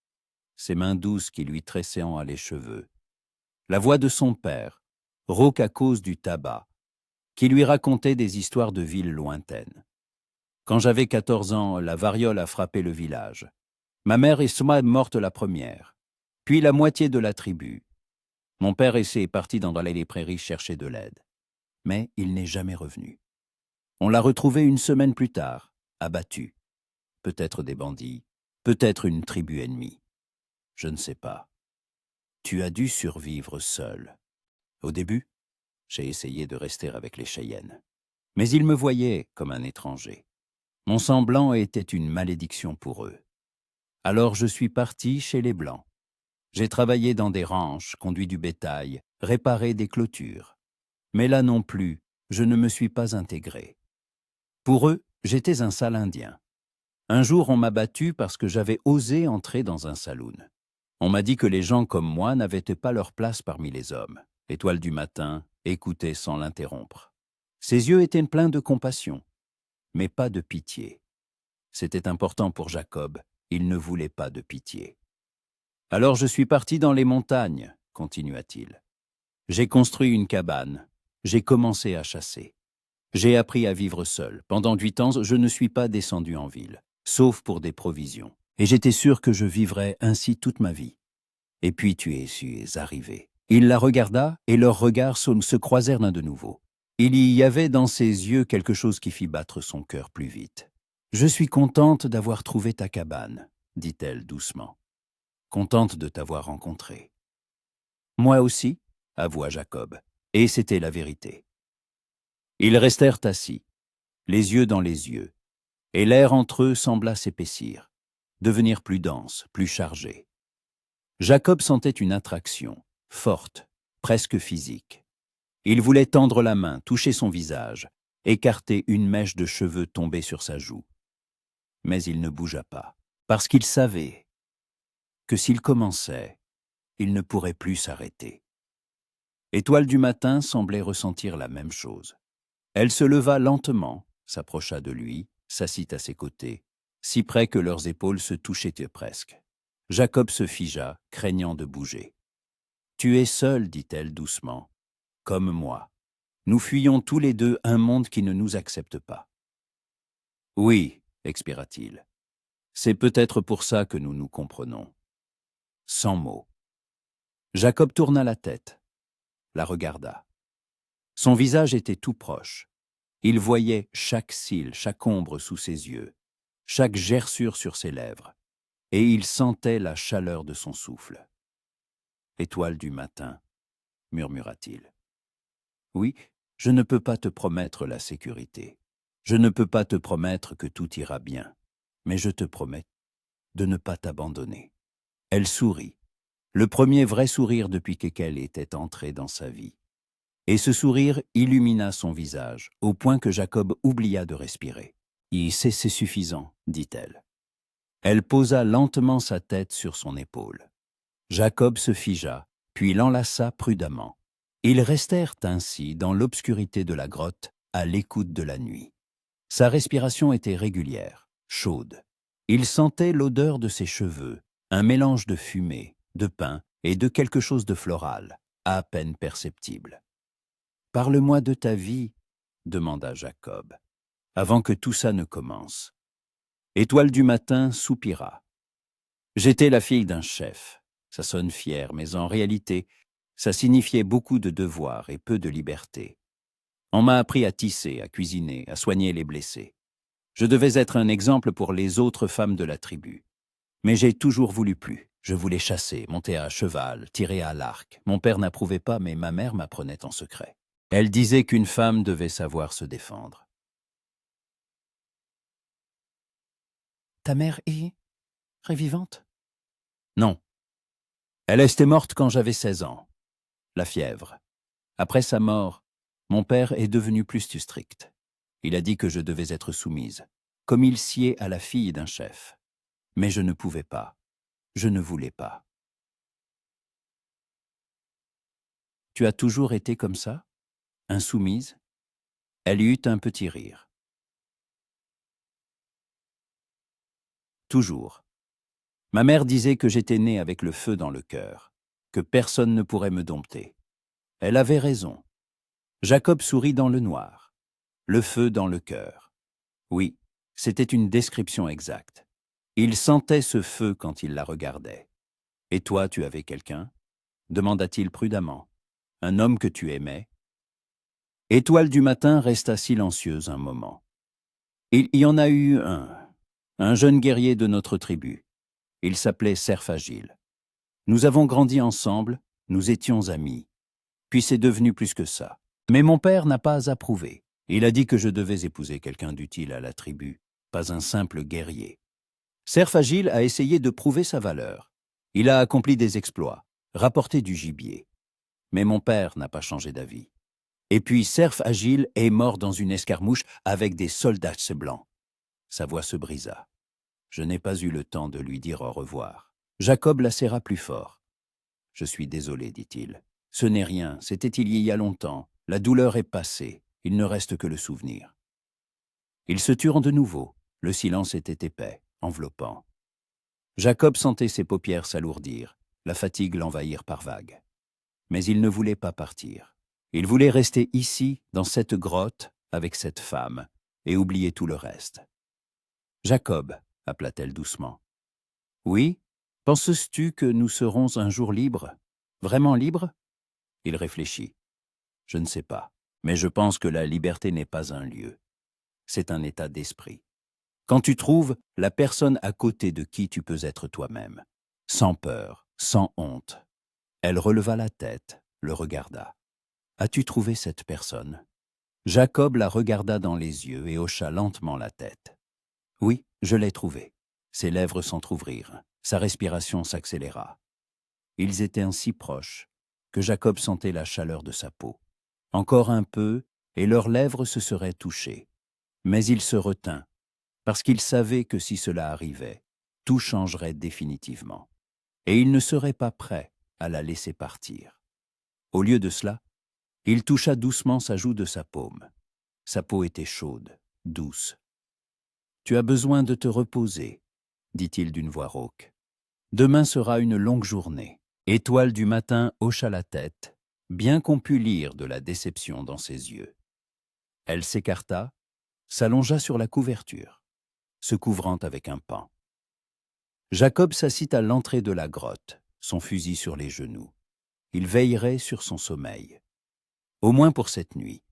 Speaker 1: ses mains douces qui lui tressaient les cheveux, la voix de son père, rauque à cause du tabac, qui lui racontait des histoires de villes lointaines. Quand j'avais 14 ans, la variole a frappé le village. Ma mère est morte la première, puis la moitié de la tribu. Mon père est parti dans les prairies chercher de l'aide, mais il n'est jamais revenu. On l'a retrouvé une semaine plus tard, abattu. Peut-être des bandits, peut-être une tribu ennemie. Je ne sais pas. Tu as dû survivre seul. Au début, j'ai essayé de rester avec les Cheyennes. Mais ils me voyaient comme un étranger. Mon sang blanc était une malédiction pour eux. Alors je suis parti chez les Blancs. J'ai travaillé dans des ranches, conduit du bétail, réparé des clôtures. Mais là non plus, je ne me suis pas intégré. Pour eux, j'étais un sale Indien. Un jour, on m'a battu parce que j'avais osé entrer dans un saloon. On m'a dit que les gens comme moi n'avaient pas leur place parmi les hommes. Étoile du matin écoutait sans l'interrompre. Ses yeux étaient pleins de compassion, mais pas de pitié. C'était important pour Jacob, il ne voulait pas de pitié. Alors je suis parti dans les montagnes, continua-t-il. J'ai construit une cabane, j'ai commencé à chasser. J'ai appris à vivre seul. Pendant 8 ans, je ne suis pas descendu en ville, sauf pour des provisions. Et j'étais sûr que je vivrais ainsi toute ma vie. Et puis tu es arrivé. Il la regarda, et leurs regards se croisèrent l'un de nouveau. Il y avait dans ses yeux quelque chose qui fit battre son cœur plus vite. « Je suis contente d'avoir trouvé ta cabane, » dit-elle doucement. « Contente de t'avoir rencontré. »« Moi aussi, » avoua Jacob, et c'était la vérité. Ils restèrent assis, les yeux dans les yeux, et l'air entre eux sembla s'épaissir, devenir plus dense, plus chargé. Jacob sentait une attraction, forte, presque physique. Il voulait tendre la main, toucher son visage, écarter une mèche de cheveux tombée sur sa joue. Mais il ne bougea pas, parce qu'il savait que s'il commençait, il ne pourrait plus s'arrêter. Étoile du matin semblait ressentir la même chose. Elle se leva lentement, s'approcha de lui, s'assit à ses côtés, si près que leurs épaules se touchaient presque. Jacob se figea, craignant de bouger. « Tu es seul, dit-elle doucement, comme moi. Nous fuyons tous les deux un monde qui ne nous accepte pas. »« Oui, expira-t-il. C'est peut-être pour ça que nous nous comprenons. » Sans mots. Jacob tourna la tête, la regarda. Son visage était tout proche. Il voyait chaque cil, chaque ombre sous ses yeux, chaque gerçure sur ses lèvres, et il sentait la chaleur de son souffle. « Étoile du matin, » murmura-t-il. « Oui, je ne peux pas te promettre la sécurité. Je ne peux pas te promettre que tout ira bien, mais je te promets de ne pas t'abandonner. » Elle sourit, le premier vrai sourire depuis qu'elle était entrée dans sa vie. Et ce sourire illumina son visage, au point que Jacob oublia de respirer. « C'est suffisant, » dit-elle. Elle posa lentement sa tête sur son épaule. Jacob se figea, puis l'enlaça prudemment. Ils restèrent ainsi dans l'obscurité de la grotte, à l'écoute de la nuit. Sa respiration était régulière, chaude. Il sentait l'odeur de ses cheveux, un mélange de fumée, de pain et de quelque chose de floral, à peine perceptible. « Parle-moi de ta vie, » demanda Jacob, « avant que tout ça ne commence. » Étoile du matin soupira. « J'étais la fille d'un chef. Ça sonne fier, mais en réalité, ça signifiait beaucoup de devoirs et peu de liberté. On m'a appris à tisser, à cuisiner, à soigner les blessés. Je devais être un exemple pour les autres femmes de la tribu. Mais j'ai toujours voulu plus. Je voulais chasser, monter à cheval, tirer à l'arc. Mon père n'approuvait pas, mais ma mère m'apprenait en secret. Elle disait qu'une femme devait savoir se défendre. « Ta mère est vivante ?»« Non. Elle était morte quand j'avais 16 ans. La fièvre. Après sa mort, mon père est devenu plus strict. Il a dit que je devais être soumise, comme il sied à la fille d'un chef. Mais je ne pouvais pas. Je ne voulais pas. »« Tu as toujours été comme ça, insoumise ?» Elle eut un petit rire. « Toujours. Ma mère disait que j'étais né avec le feu dans le cœur, que personne ne pourrait me dompter. Elle avait raison. » Jacob sourit dans le noir. Le feu dans le cœur. Oui, c'était une description exacte. Il sentait ce feu quand il la regardait. « Et toi, tu avais quelqu'un ?» demanda-t-il prudemment. « Un homme que tu aimais ?» Étoile du matin resta silencieuse un moment. « Il y en a eu un jeune guerrier de notre tribu. Il s'appelait Serf Agile. Nous avons grandi ensemble, nous étions amis. Puis c'est devenu plus que ça. Mais mon père n'a pas approuvé. Il a dit que je devais épouser quelqu'un d'utile à la tribu, pas un simple guerrier. Serf Agile a essayé de prouver sa valeur. Il a accompli des exploits, rapporté du gibier. Mais mon père n'a pas changé d'avis. Et puis Serf Agile est mort dans une escarmouche avec des soldats blancs. Sa voix se brisa. Je n'ai pas eu le temps de lui dire au revoir. Jacob la serra plus fort. Je suis désolé, dit-il. Ce n'est rien, c'était il y a longtemps. La douleur est passée, il ne reste que le souvenir. Ils se turent de nouveau. Le silence était épais, enveloppant. Jacob sentait ses paupières s'alourdir, la fatigue l'envahir par vagues. Mais il ne voulait pas partir. Il voulait rester ici, dans cette grotte, avec cette femme, et oublier tout le reste. « Jacob », appela-t-elle doucement. « Oui, penses-tu que nous serons un jour libres? Vraiment libres ?» Il réfléchit. « Je ne sais pas, mais je pense que la liberté n'est pas un lieu. C'est un état d'esprit. Quand tu trouves la personne à côté de qui tu peux être toi-même, sans peur, sans honte. » Elle releva la tête, le regarda. « As-tu trouvé cette personne ?» Jacob la regarda dans les yeux et hocha lentement la tête. « Oui, je l'ai trouvée. » Ses lèvres s'entr'ouvrirent, sa respiration s'accéléra. Ils étaient ainsi proches que Jacob sentait la chaleur de sa peau. Encore un peu, et leurs lèvres se seraient touchées. Mais il se retint, parce qu'il savait que si cela arrivait, tout changerait définitivement. Et il ne serait pas prêt à la laisser partir. Au lieu de cela, il toucha doucement sa joue de sa paume. Sa peau était chaude, douce. « Tu as besoin de te reposer, » dit-il d'une voix rauque. « Demain sera une longue journée. » Étoile du matin hocha la tête, bien qu'on pût lire de la déception dans ses yeux. Elle s'écarta, s'allongea sur la couverture, se couvrant avec un pan. Jacob s'assit à l'entrée de la grotte, son fusil sur les genoux. Il veillerait sur son sommeil. Au moins pour cette nuit.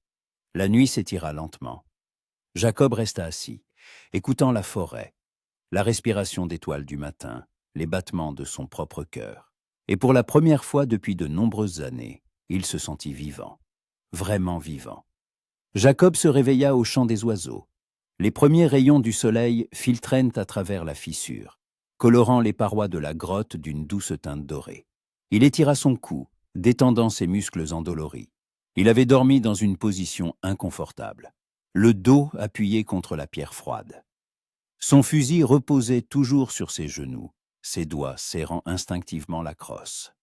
Speaker 1: La nuit s'étira lentement. Jacob resta assis, écoutant la forêt, la respiration d'étoiles du matin, les battements de son propre cœur. Et pour la première fois depuis de nombreuses années, il se sentit vivant, vraiment vivant. Jacob se réveilla au chant des oiseaux. Les premiers rayons du soleil filtraient à travers la fissure, colorant les parois de la grotte d'une douce teinte dorée. Il étira son cou, détendant ses muscles endoloris. Il avait dormi dans une position inconfortable, le dos appuyé contre la pierre froide. Son fusil reposait toujours sur ses genoux, ses doigts serrant instinctivement la crosse.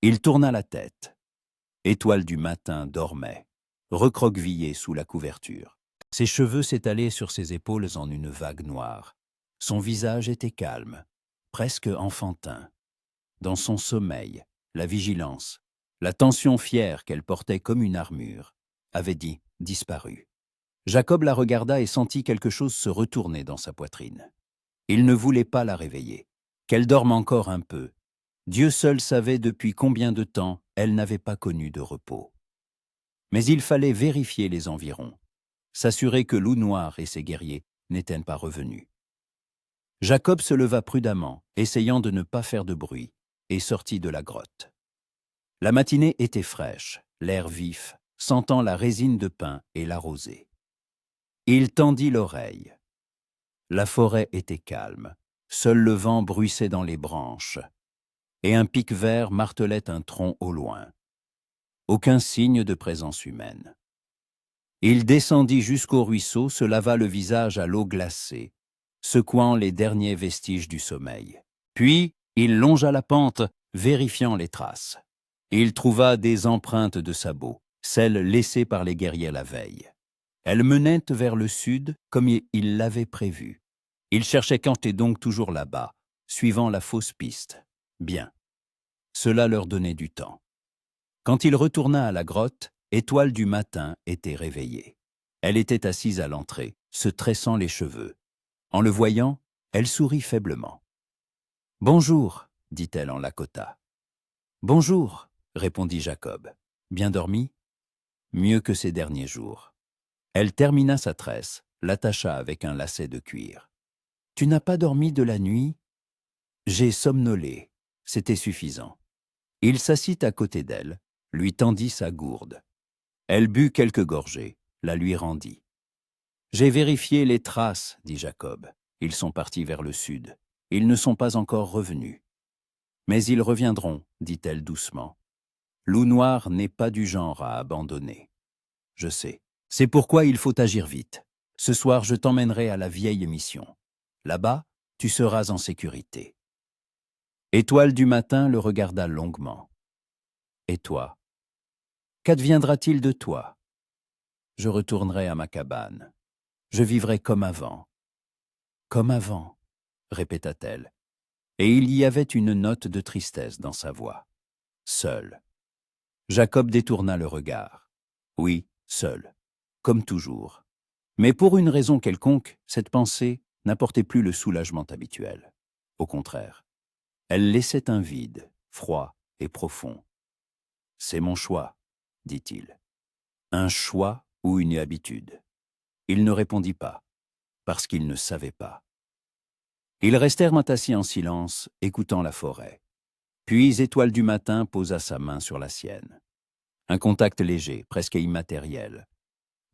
Speaker 1: Il tourna la tête. Étoile du matin dormait, recroquevillée sous la couverture. Ses cheveux s'étalaient sur ses épaules en une vague noire. Son visage était calme, presque enfantin. Dans son sommeil, la vigilance, la tension fière qu'elle portait comme une armure, avait disparu. Jacob la regarda et sentit quelque chose se retourner dans sa poitrine. Il ne voulait pas la réveiller. Qu'elle dorme encore un peu. Dieu seul savait depuis combien de temps elle n'avait pas connu de repos. Mais il fallait vérifier les environs, s'assurer que Loup Noir et ses guerriers n'étaient pas revenus. Jacob se leva prudemment, essayant de ne pas faire de bruit, et sortit de la grotte. La matinée était fraîche, l'air vif, sentant la résine de pin et la rosée. Il tendit l'oreille. La forêt était calme, seul le vent bruissait dans les branches, et un pic vert martelait un tronc au loin. Aucun signe de présence humaine. Il descendit jusqu'au ruisseau, se lava le visage à l'eau glacée, secouant les derniers vestiges du sommeil. Puis, il longea la pente, vérifiant les traces. Il trouva des empreintes de sabots, celles laissées par les guerriers la veille. Elles menaient vers le sud comme il l'avait prévu. Il cherchait quand et donc toujours là-bas, suivant la fausse piste. Bien. Cela leur donnait du temps. Quand il retourna à la grotte, Étoile du matin était réveillée. Elle était assise à l'entrée, se tressant les cheveux. En le voyant, elle sourit faiblement. « Bonjour, dit-elle en Lakota. « Bonjour, répondit Jacob. Bien dormi ? Mieux que ces derniers jours. Elle termina sa tresse, l'attacha avec un lacet de cuir. « Tu n'as pas dormi de la nuit ?» J'ai somnolé, c'était suffisant. Il s'assit à côté d'elle, lui tendit sa gourde. Elle but quelques gorgées, la lui rendit. « J'ai vérifié les traces, dit Jacob. Ils sont partis vers le sud. Ils ne sont pas encore revenus. Mais ils reviendront, dit-elle doucement. Loup Noir n'est pas du genre à abandonner. Je sais. C'est pourquoi il faut agir vite. Ce soir, je t'emmènerai à la vieille mission. Là-bas, tu seras en sécurité. Étoile du matin le regarda longuement. Et toi? Qu'adviendra-t-il de toi? Je retournerai à ma cabane. Je vivrai comme avant. Comme avant, répéta-t-elle. Et il y avait une note de tristesse dans sa voix. Seul. Jacob détourna le regard. Oui, seul. Comme toujours. Mais pour une raison quelconque, cette pensée n'apportait plus le soulagement habituel. Au contraire, elle laissait un vide, froid et profond. « C'est mon choix, dit-il. Un choix ou une habitude. Il ne répondit pas, parce qu'il ne savait pas. Ils restèrent assis en silence, écoutant la forêt. Puis Étoile du matin posa sa main sur la sienne. Un contact léger, presque immatériel.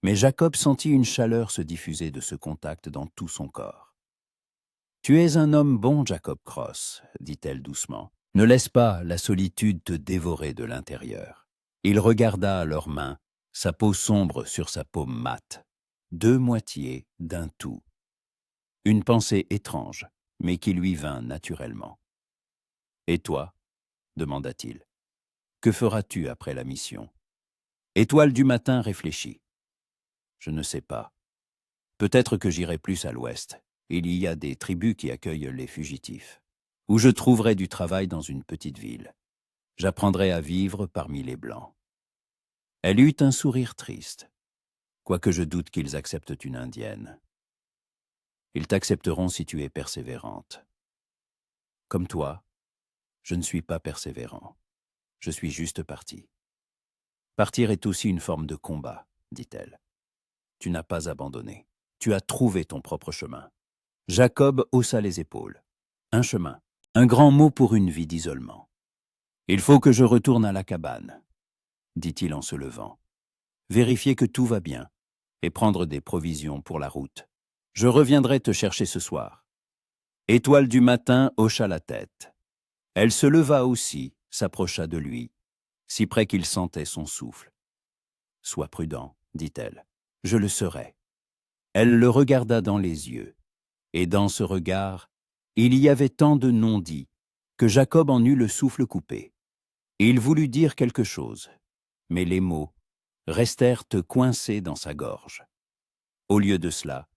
Speaker 1: Mais Jacob sentit une chaleur se diffuser de ce contact dans tout son corps. « Tu es un homme bon, Jacob Cross, dit-elle doucement. Ne laisse pas la solitude te dévorer de l'intérieur. » Il regarda leurs mains, sa peau sombre sur sa paume mate. Deux moitiés d'un tout. Une pensée étrange, mais qui lui vint naturellement. « Et toi ?» demanda-t-il. « Que feras-tu après la mission ?» Étoile du matin réfléchit. « Je ne sais pas. Peut-être que j'irai plus à l'ouest. Il y a des tribus qui accueillent les fugitifs. Ou je trouverai du travail dans une petite ville. J'apprendrai à vivre parmi les Blancs. » Elle eut un sourire triste. « Quoique je doute qu'ils acceptent une Indienne. Ils t'accepteront si tu es persévérante. Comme toi, je ne suis pas persévérant. Je suis juste parti. Partir est aussi une forme de combat, dit-elle. Tu n'as pas abandonné. Tu as trouvé ton propre chemin. » Jacob haussa les épaules. Un chemin, un grand mot pour une vie d'isolement. « Il faut que je retourne à la cabane, dit-il en se levant. Vérifier que tout va bien et prendre des provisions pour la route. Je reviendrai te chercher ce soir. » Étoile du matin hocha la tête. Elle se leva aussi, s'approcha de lui, si près qu'il sentait son souffle. « Sois prudent, dit-elle. Je le serai. » Elle le regarda dans les yeux, et dans ce regard, il y avait tant de non-dits que Jacob en eut le souffle coupé. Il voulut dire quelque chose, mais les mots restèrent coincés dans sa gorge. Au lieu de cela,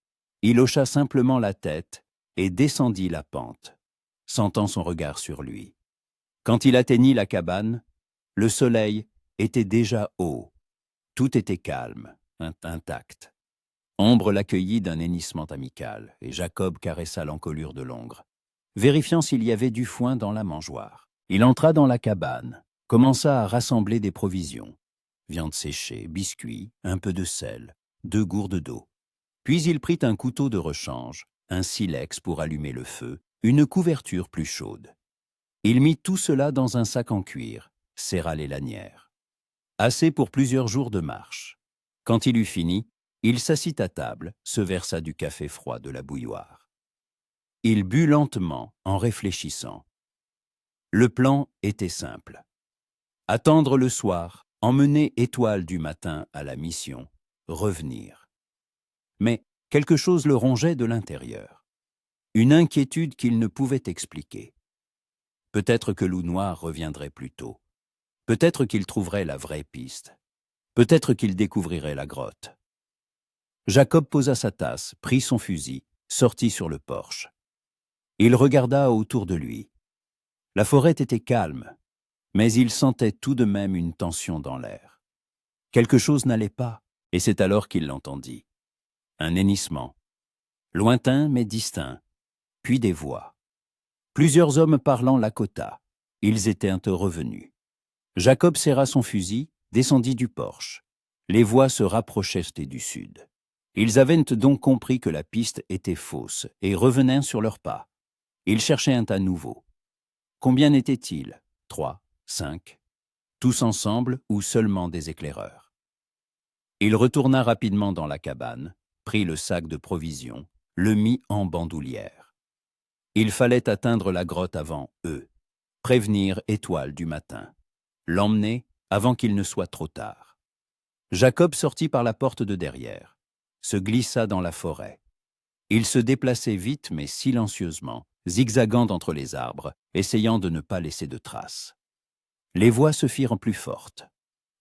Speaker 1: il hocha simplement la tête et descendit la pente, sentant son regard sur lui. Quand il atteignit la cabane, le soleil était déjà haut. Tout était calme, intact. Ombre l'accueillit d'un hennissement amical, et Jacob caressa l'encolure de l'ongre, vérifiant s'il y avait du foin dans la mangeoire. Il entra dans la cabane, commença à rassembler des provisions. Viande séchée, biscuits, un peu de sel, 2 gourdes d'eau. Puis il prit un couteau de rechange, un silex pour allumer le feu, une couverture plus chaude. Il mit tout cela dans un sac en cuir, serra les lanières. Assez pour plusieurs jours de marche. Quand il eut fini, il s'assit à table, se versa du café froid de la bouilloire. Il but lentement, en réfléchissant. Le plan était simple. Attendre le soir, emmener Étoile du matin à la mission, revenir. Mais quelque chose le rongeait de l'intérieur. Une inquiétude qu'il ne pouvait expliquer. Peut-être que Loup Noir reviendrait plus tôt. Peut-être qu'il trouverait la vraie piste. Peut-être qu'il découvrirait la grotte. Jacob posa sa tasse, prit son fusil, sortit sur le porche. Il regarda autour de lui. La forêt était calme, mais il sentait tout de même une tension dans l'air. Quelque chose n'allait pas, et c'est alors qu'il l'entendit. Un hennissement, lointain mais distinct, puis des voix. Plusieurs hommes parlant Lakota. Ils étaient revenus. Jacob serra son fusil, descendit du porche. Les voix se rapprochaient du sud. Ils avaient donc compris que la piste était fausse et revenaient sur leurs pas. Ils cherchaient un tas nouveau. Combien étaient-ils? 3, 5? Tous ensemble ou seulement des éclaireurs? Il retourna rapidement dans la cabane, prit le sac de provisions, le mit en bandoulière. Il fallait atteindre la grotte avant eux, prévenir Étoile du matin, l'emmener avant qu'il ne soit trop tard. Jacob sortit par la porte de derrière, se glissa dans la forêt. Il se déplaçait vite mais silencieusement, zigzagant entre les arbres, essayant de ne pas laisser de traces. Les voix se firent plus fortes.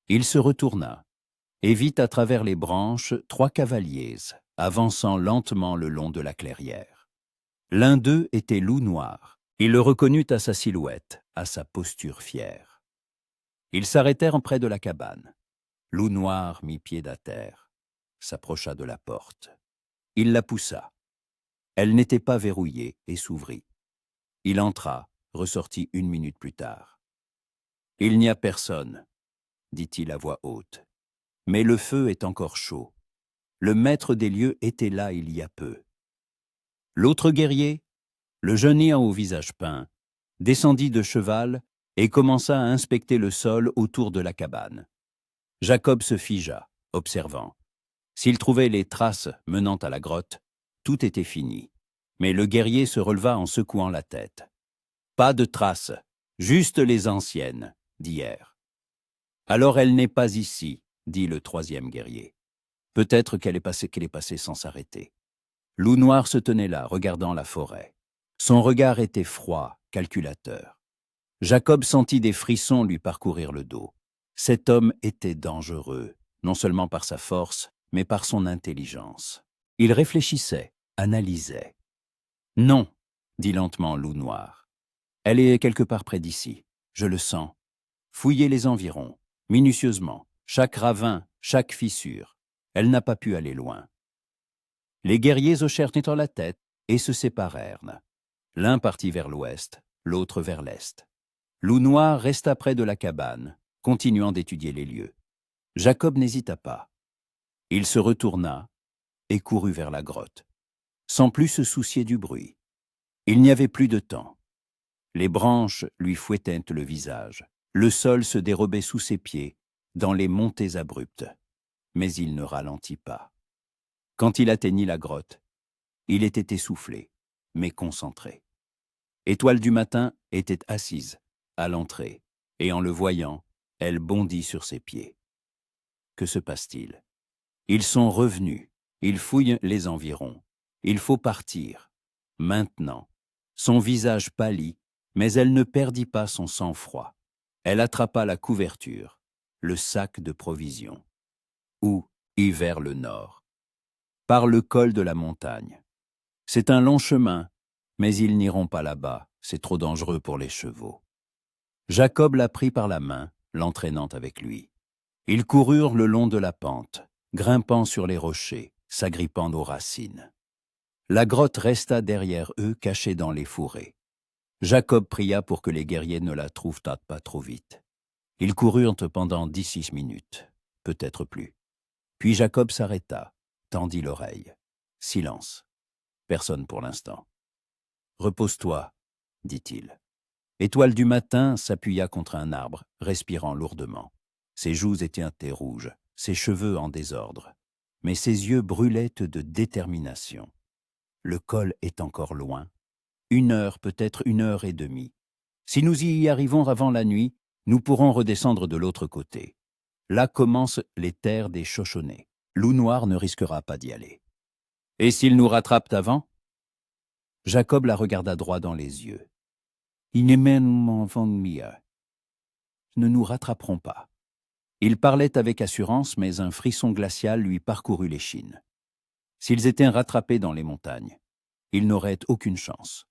Speaker 1: Il se retourna et vit à travers les branches 3 cavaliers, avançant lentement le long de la clairière. L'un d'eux était Loup Noir. Il le reconnut à sa silhouette, à sa posture fière. Ils s'arrêtèrent près de la cabane. Loup Noir mit pied à terre, s'approcha de la porte. Il la poussa. Elle n'était pas verrouillée et s'ouvrit. Il entra, ressortit 1 minute plus tard. « Il n'y a personne, » dit-il à voix haute. « Mais le feu est encore chaud. Le maître des lieux était là il y a peu. » L'autre guerrier, le jeune au visage peint, descendit de cheval et commença à inspecter le sol autour de la cabane. Jacob se figea, observant. S'il trouvait les traces menant à la grotte, tout était fini. Mais le guerrier se releva en secouant la tête. « Pas de traces, juste les anciennes, d'hier. »« Alors elle n'est pas ici, » dit le 3e guerrier. « Peut-être qu'elle est passée sans s'arrêter. » Loup Noir se tenait là, regardant la forêt. Son regard était froid, calculateur. Jacob sentit des frissons lui parcourir le dos. Cet homme était dangereux, non seulement par sa force, mais par son intelligence. Il réfléchissait, analysait. « Non, » dit lentement Loup Noir. « Elle est quelque part près d'ici, je le sens. Fouillez les environs, minutieusement, chaque ravin, chaque fissure. Elle n'a pas pu aller loin. » Les guerriers hochèrent la tête et se séparèrent. L'un partit vers l'ouest, l'autre vers l'est. Loup Noir resta près de la cabane, continuant d'étudier les lieux. Jacob n'hésita pas. Il se retourna et courut vers la grotte, sans plus se soucier du bruit. Il n'y avait plus de temps. Les branches lui fouettaient le visage. Le sol se dérobait sous ses pieds, dans les montées abruptes. Mais il ne ralentit pas. Quand il atteignit la grotte, il était essoufflé, mais concentré. Étoile du matin était assise, à l'entrée, et en le voyant, elle bondit sur ses pieds. Que se passe-t-il? Ils sont revenus, ils fouillent les environs. Il faut partir, maintenant. Son visage pâlit, mais elle ne perdit pas son sang-froid. Elle attrapa la couverture, le sac de provisions. Où? Et vers le nord. Par le col de la montagne. C'est un long chemin, mais ils n'iront pas là-bas, c'est trop dangereux pour les chevaux. Jacob la prit par la main, l'entraînant avec lui. Ils coururent le long de la pente, grimpant sur les rochers, s'agrippant aux racines. La grotte resta derrière eux, cachée dans les fourrés. Jacob pria pour que les guerriers ne la trouvent pas trop vite. Ils coururent pendant 10 minutes, peut-être plus. Puis Jacob s'arrêta, tendit l'oreille. Silence. Personne pour l'instant. « Repose-toi, » dit-il. Étoile du matin s'appuya contre un arbre, respirant lourdement. Ses joues étaient rouges, ses cheveux en désordre. Mais ses yeux brûlaient de détermination. Le col est encore loin. 1 heure, peut-être 1h30. Si nous y arrivons avant la nuit, nous pourrons redescendre de l'autre côté. Là commencent les terres des Chochonnais. Loup Noir ne risquera pas d'y aller. Et s'ils nous rattrapent avant? Jacob la regarda droit dans les yeux. Ils ne nous rattraperont pas. Il parlait avec assurance, mais un frisson glacial lui parcourut l'échine. S'ils étaient rattrapés dans les montagnes, ils n'auraient aucune chance.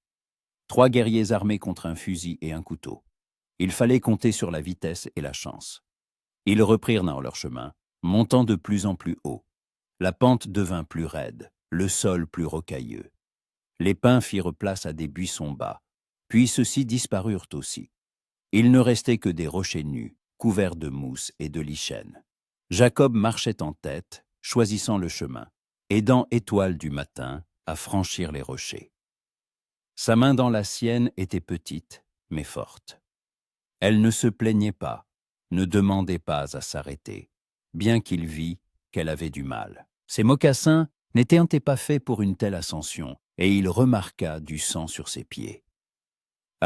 Speaker 1: 3 guerriers armés contre un fusil et un couteau. Il fallait compter sur la vitesse et la chance. Ils reprirent dans leur chemin, montant de plus en plus haut. La pente devint plus raide, le sol plus rocailleux. Les pins firent place à des buissons bas, puis ceux-ci disparurent aussi. Il ne restait que des rochers nus, couverts de mousse et de lichen. Jacob marchait en tête, choisissant le chemin, aidant Étoile du matin à franchir les rochers. Sa main dans la sienne était petite, mais forte. Elle ne se plaignait pas, ne demandait pas à s'arrêter, bien qu'il vît qu'elle avait du mal. Ses mocassins n'étaient pas faits pour une telle ascension, et il remarqua du sang sur ses pieds. «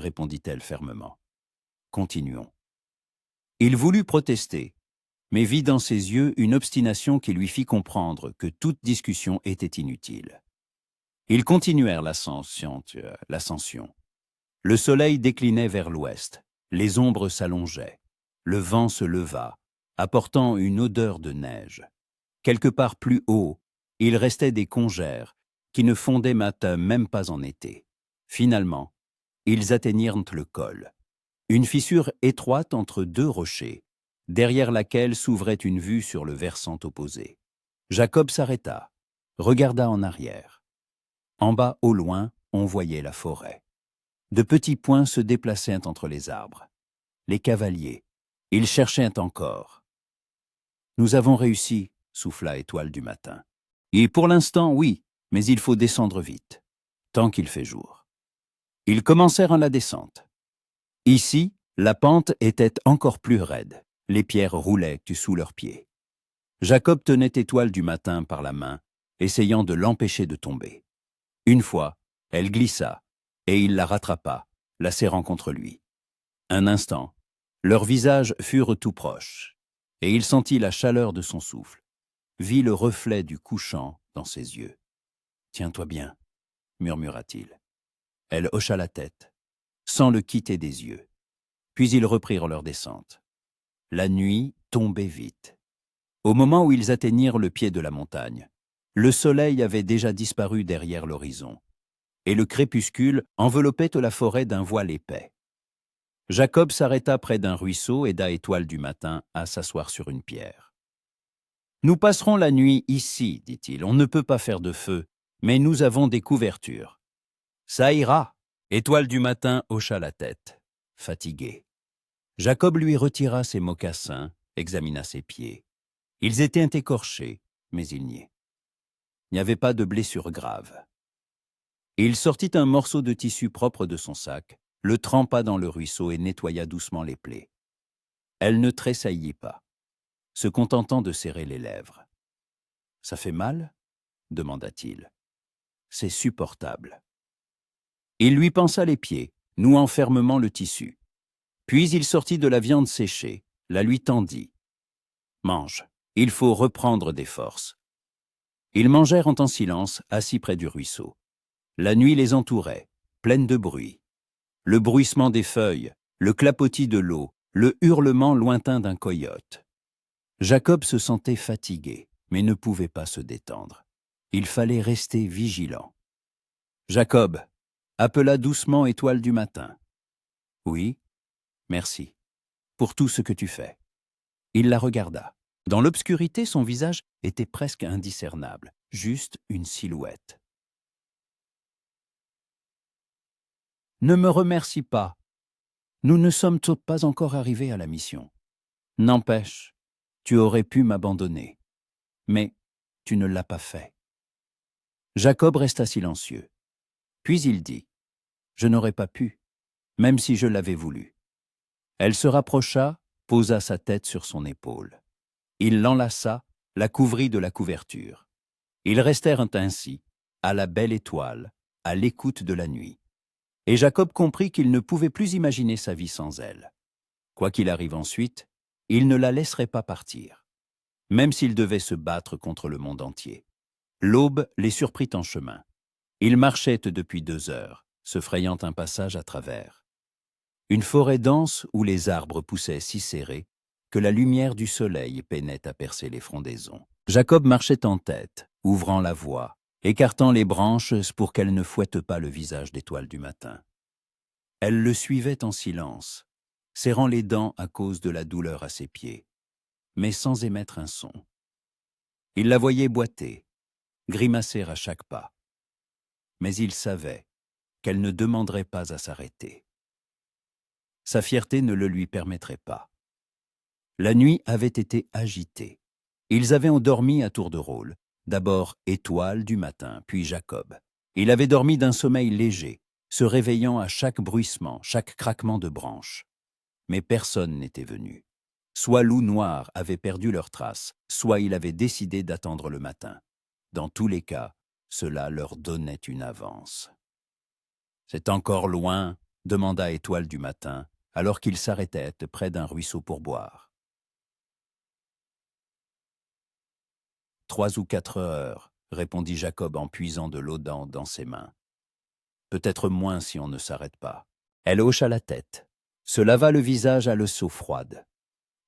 Speaker 1: répondit-elle fermement. Continuons. Il voulut protester, mais vit dans ses yeux une obstination qui lui fit comprendre que toute discussion était inutile. Ils continuèrent l'ascension. Le soleil déclinait vers l'ouest, les ombres s'allongeaient, le vent se leva, apportant une odeur de neige. Quelque part plus haut, il restait des congères qui ne fondaient même pas en été. Finalement, ils atteignirent le col, une fissure étroite entre deux rochers, derrière laquelle s'ouvrait une vue sur le versant opposé. Jacob s'arrêta, regarda en arrière. En bas, au loin, on voyait la forêt. De petits points se déplaçaient entre les arbres. Les cavaliers, ils cherchaient encore. « Nous avons réussi », souffla Étoile du matin. « Et pour l'instant, oui, mais il faut descendre vite, tant qu'il fait jour. » Ils commencèrent la descente. Ici, la pente était encore plus raide. Les pierres roulaient sous leurs pieds. Jacob tenait Étoile du matin par la main, essayant de l'empêcher de tomber. Une fois, elle glissa, et il la rattrapa, la serrant contre lui. Un instant, leurs visages furent tout proches, et il sentit la chaleur de son souffle, vit le reflet du couchant dans ses yeux. « Tiens-toi bien », murmura-t-il. Elle hocha la tête, sans le quitter des yeux. Puis ils reprirent leur descente. La nuit tombait vite. Au moment où ils atteignirent le pied de la montagne, le soleil avait déjà disparu derrière l'horizon, et le crépuscule enveloppait la forêt d'un voile épais. Jacob s'arrêta près d'un ruisseau et aida Étoile du matin à s'asseoir sur une pierre. « Nous passerons la nuit ici, dit-il. On ne peut pas faire de feu, mais nous avons des couvertures. »« Ça ira !» Étoile du matin hocha la tête, fatigué. Jacob lui retira ses mocassins, examina ses pieds. Ils étaient écorchés, mais il n'y avait pas de blessure grave. Il sortit un morceau de tissu propre de son sac, le trempa dans le ruisseau et nettoya doucement les plaies. Elle ne tressaillit pas, se contentant de serrer les lèvres. « Ça fait mal ?» demanda-t-il. « C'est supportable. » Il lui pansa les pieds, nouant fermement le tissu. Puis il sortit de la viande séchée, la lui tendit. « Mange, il faut reprendre des forces. » Ils mangèrent en silence, assis près du ruisseau. La nuit les entourait, pleine de bruit. Le bruissement des feuilles, le clapotis de l'eau, le hurlement lointain d'un coyote. Jacob se sentait fatigué, mais ne pouvait pas se détendre. Il fallait rester vigilant. Jacob appela doucement Étoile du matin. « Oui, merci, pour tout ce que tu fais. » Il la regarda. Dans l'obscurité, son visage était presque indiscernable, juste une silhouette. « Ne me remercie pas. Nous ne sommes pas encore arrivés à la mission. N'empêche, tu aurais pu m'abandonner. Mais tu ne l'as pas fait. » Jacob resta silencieux. Puis il dit, « Je n'aurais pas pu, même si je l'avais voulu. » Elle se rapprocha, posa sa tête sur son épaule. Il l'enlaça, la couvrit de la couverture. Ils restèrent ainsi, à la belle étoile, à l'écoute de la nuit. Et Jacob comprit qu'il ne pouvait plus imaginer sa vie sans elle. Quoi qu'il arrive ensuite, il ne la laisserait pas partir, même s'il devait se battre contre le monde entier. L'aube les surprit en chemin. Ils marchaient depuis 2 heures, se frayant un passage à travers. Une forêt dense où les arbres poussaient si serrés que la lumière du soleil peinait à percer les frondaisons. Jacob marchait en tête, ouvrant la voie, écartant les branches pour qu'elle ne fouette pas le visage d'Étoile du matin. Elle le suivait en silence, serrant les dents à cause de la douleur à ses pieds, mais sans émettre un son. Il la voyait boiter, grimacer à chaque pas. Mais il savait qu'elle ne demanderait pas à s'arrêter. Sa fierté ne le lui permettrait pas. La nuit avait été agitée. Ils avaient endormi à tour de rôle, d'abord Étoile du matin, puis Jacob. Il avait dormi d'un sommeil léger, se réveillant à chaque bruissement, chaque craquement de branches. Mais personne n'était venu. Soit Loup Noir avait perdu leurs traces, soit il avait décidé d'attendre le matin. Dans tous les cas, cela leur donnait une avance. « C'est encore loin », demanda Étoile du matin, alors qu'il s'arrêtait près d'un ruisseau pour boire. 3 ou 4 heures, répondit Jacob en puisant de l'eau dans ses mains. Peut-être moins si on ne s'arrête pas. Elle hocha la tête, se lava le visage à l'eau froide,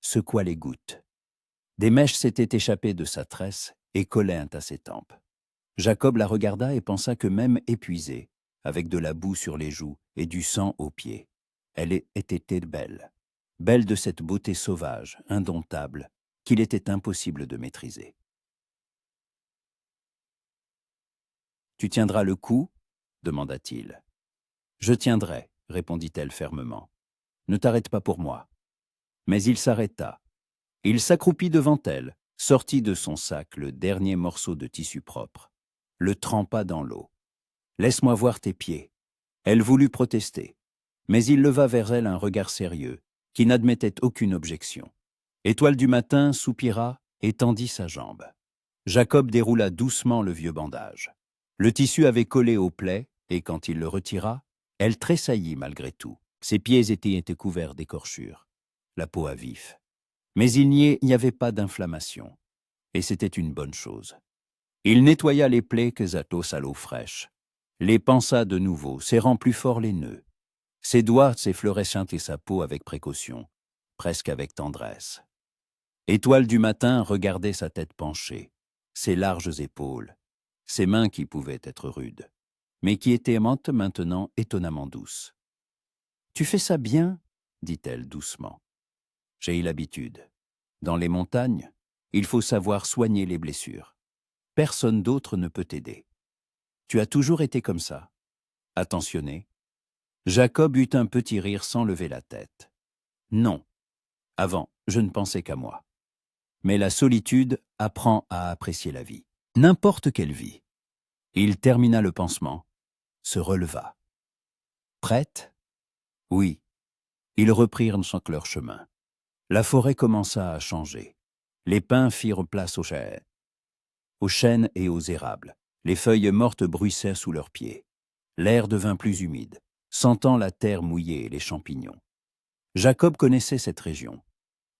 Speaker 1: secoua les gouttes. Des mèches s'étaient échappées de sa tresse et collaient à ses tempes. Jacob la regarda et pensa que même épuisée, avec de la boue sur les joues et du sang aux pieds, elle était belle, belle de cette beauté sauvage, indomptable, qu'il était impossible de maîtriser. « Tu tiendras le coup » demanda-t-il. « Je tiendrai » répondit-elle fermement. « Ne t'arrête pas pour moi. » Mais il s'arrêta. Il s'accroupit devant elle, sortit de son sac le dernier morceau de tissu propre, le trempa dans l'eau. « Laisse-moi voir tes pieds. » Elle voulut protester, mais il leva vers elle un regard sérieux, qui n'admettait aucune objection. Étoile du matin soupira et tendit sa jambe. Jacob déroula doucement le vieux bandage. Le tissu avait collé aux plaies, et quand il le retira, elle tressaillit malgré tout. Ses pieds étaient couverts d'écorchures, la peau à vif. Mais il n'y avait pas d'inflammation, et c'était une bonne chose. Il nettoya les plaies à l'eau fraîche, les pansa de nouveau, serrant plus fort les nœuds. Ses doigts s'effleuraient chanter sa peau avec précaution, presque avec tendresse. Étoile du matin regardait sa tête penchée, ses larges épaules, ses mains qui pouvaient être rudes, mais qui étaient maintenant étonnamment douces. « Tu fais ça bien » dit-elle doucement. « J'ai eu l'habitude. Dans les montagnes, il faut savoir soigner les blessures. Personne d'autre ne peut t'aider. Tu as toujours été comme ça, attentionné. » Jacob eut un petit rire sans lever la tête. « Non. Avant, je ne pensais qu'à moi. Mais la solitude apprend à apprécier la vie. N'importe quelle vie. » Il termina le pansement, se releva. « Prête ?» « Oui. » Ils reprirent leur chemin. La forêt commença à changer. Les pins firent place aux chênes et aux érables. Les feuilles mortes bruissaient sous leurs pieds. L'air devint plus humide, sentant la terre mouillée et les champignons. Jacob connaissait cette région.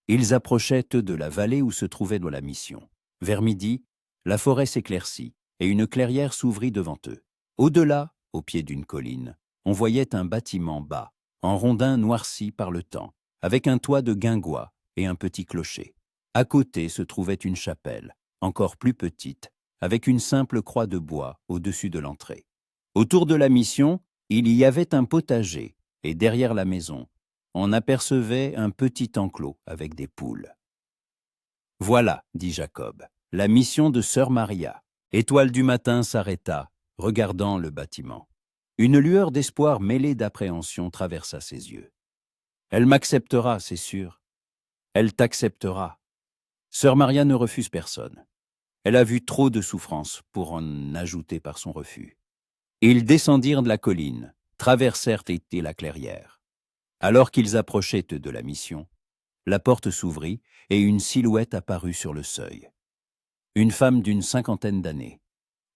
Speaker 1: Ils approchaient de la vallée où se trouvait la mission. Vers midi, la forêt s'éclaircit et une clairière s'ouvrit devant eux. Au-delà, au pied d'une colline, on voyait un bâtiment bas, en rondins noircis par le temps, avec un toit de guingois et un petit clocher. À côté se trouvait une chapelle, encore plus petite, avec une simple croix de bois au-dessus de l'entrée. Autour de la mission, il y avait un potager, et derrière la maison, on apercevait un petit enclos avec des poules. « Voilà, » dit Jacob, « la mission de sœur Maria. » Étoile du matin s'arrêta, regardant le bâtiment. Une lueur d'espoir mêlée d'appréhension traversa ses yeux. « Elle m'acceptera, c'est sûr. Elle t'acceptera. Sœur Maria ne refuse personne. Elle a vu trop de souffrances pour en ajouter par son refus. » Ils descendirent de la colline, traversèrent la clairière. Alors qu'ils approchaient de la mission, la porte s'ouvrit et une silhouette apparut sur le seuil. Une femme d'une 50aine d'années,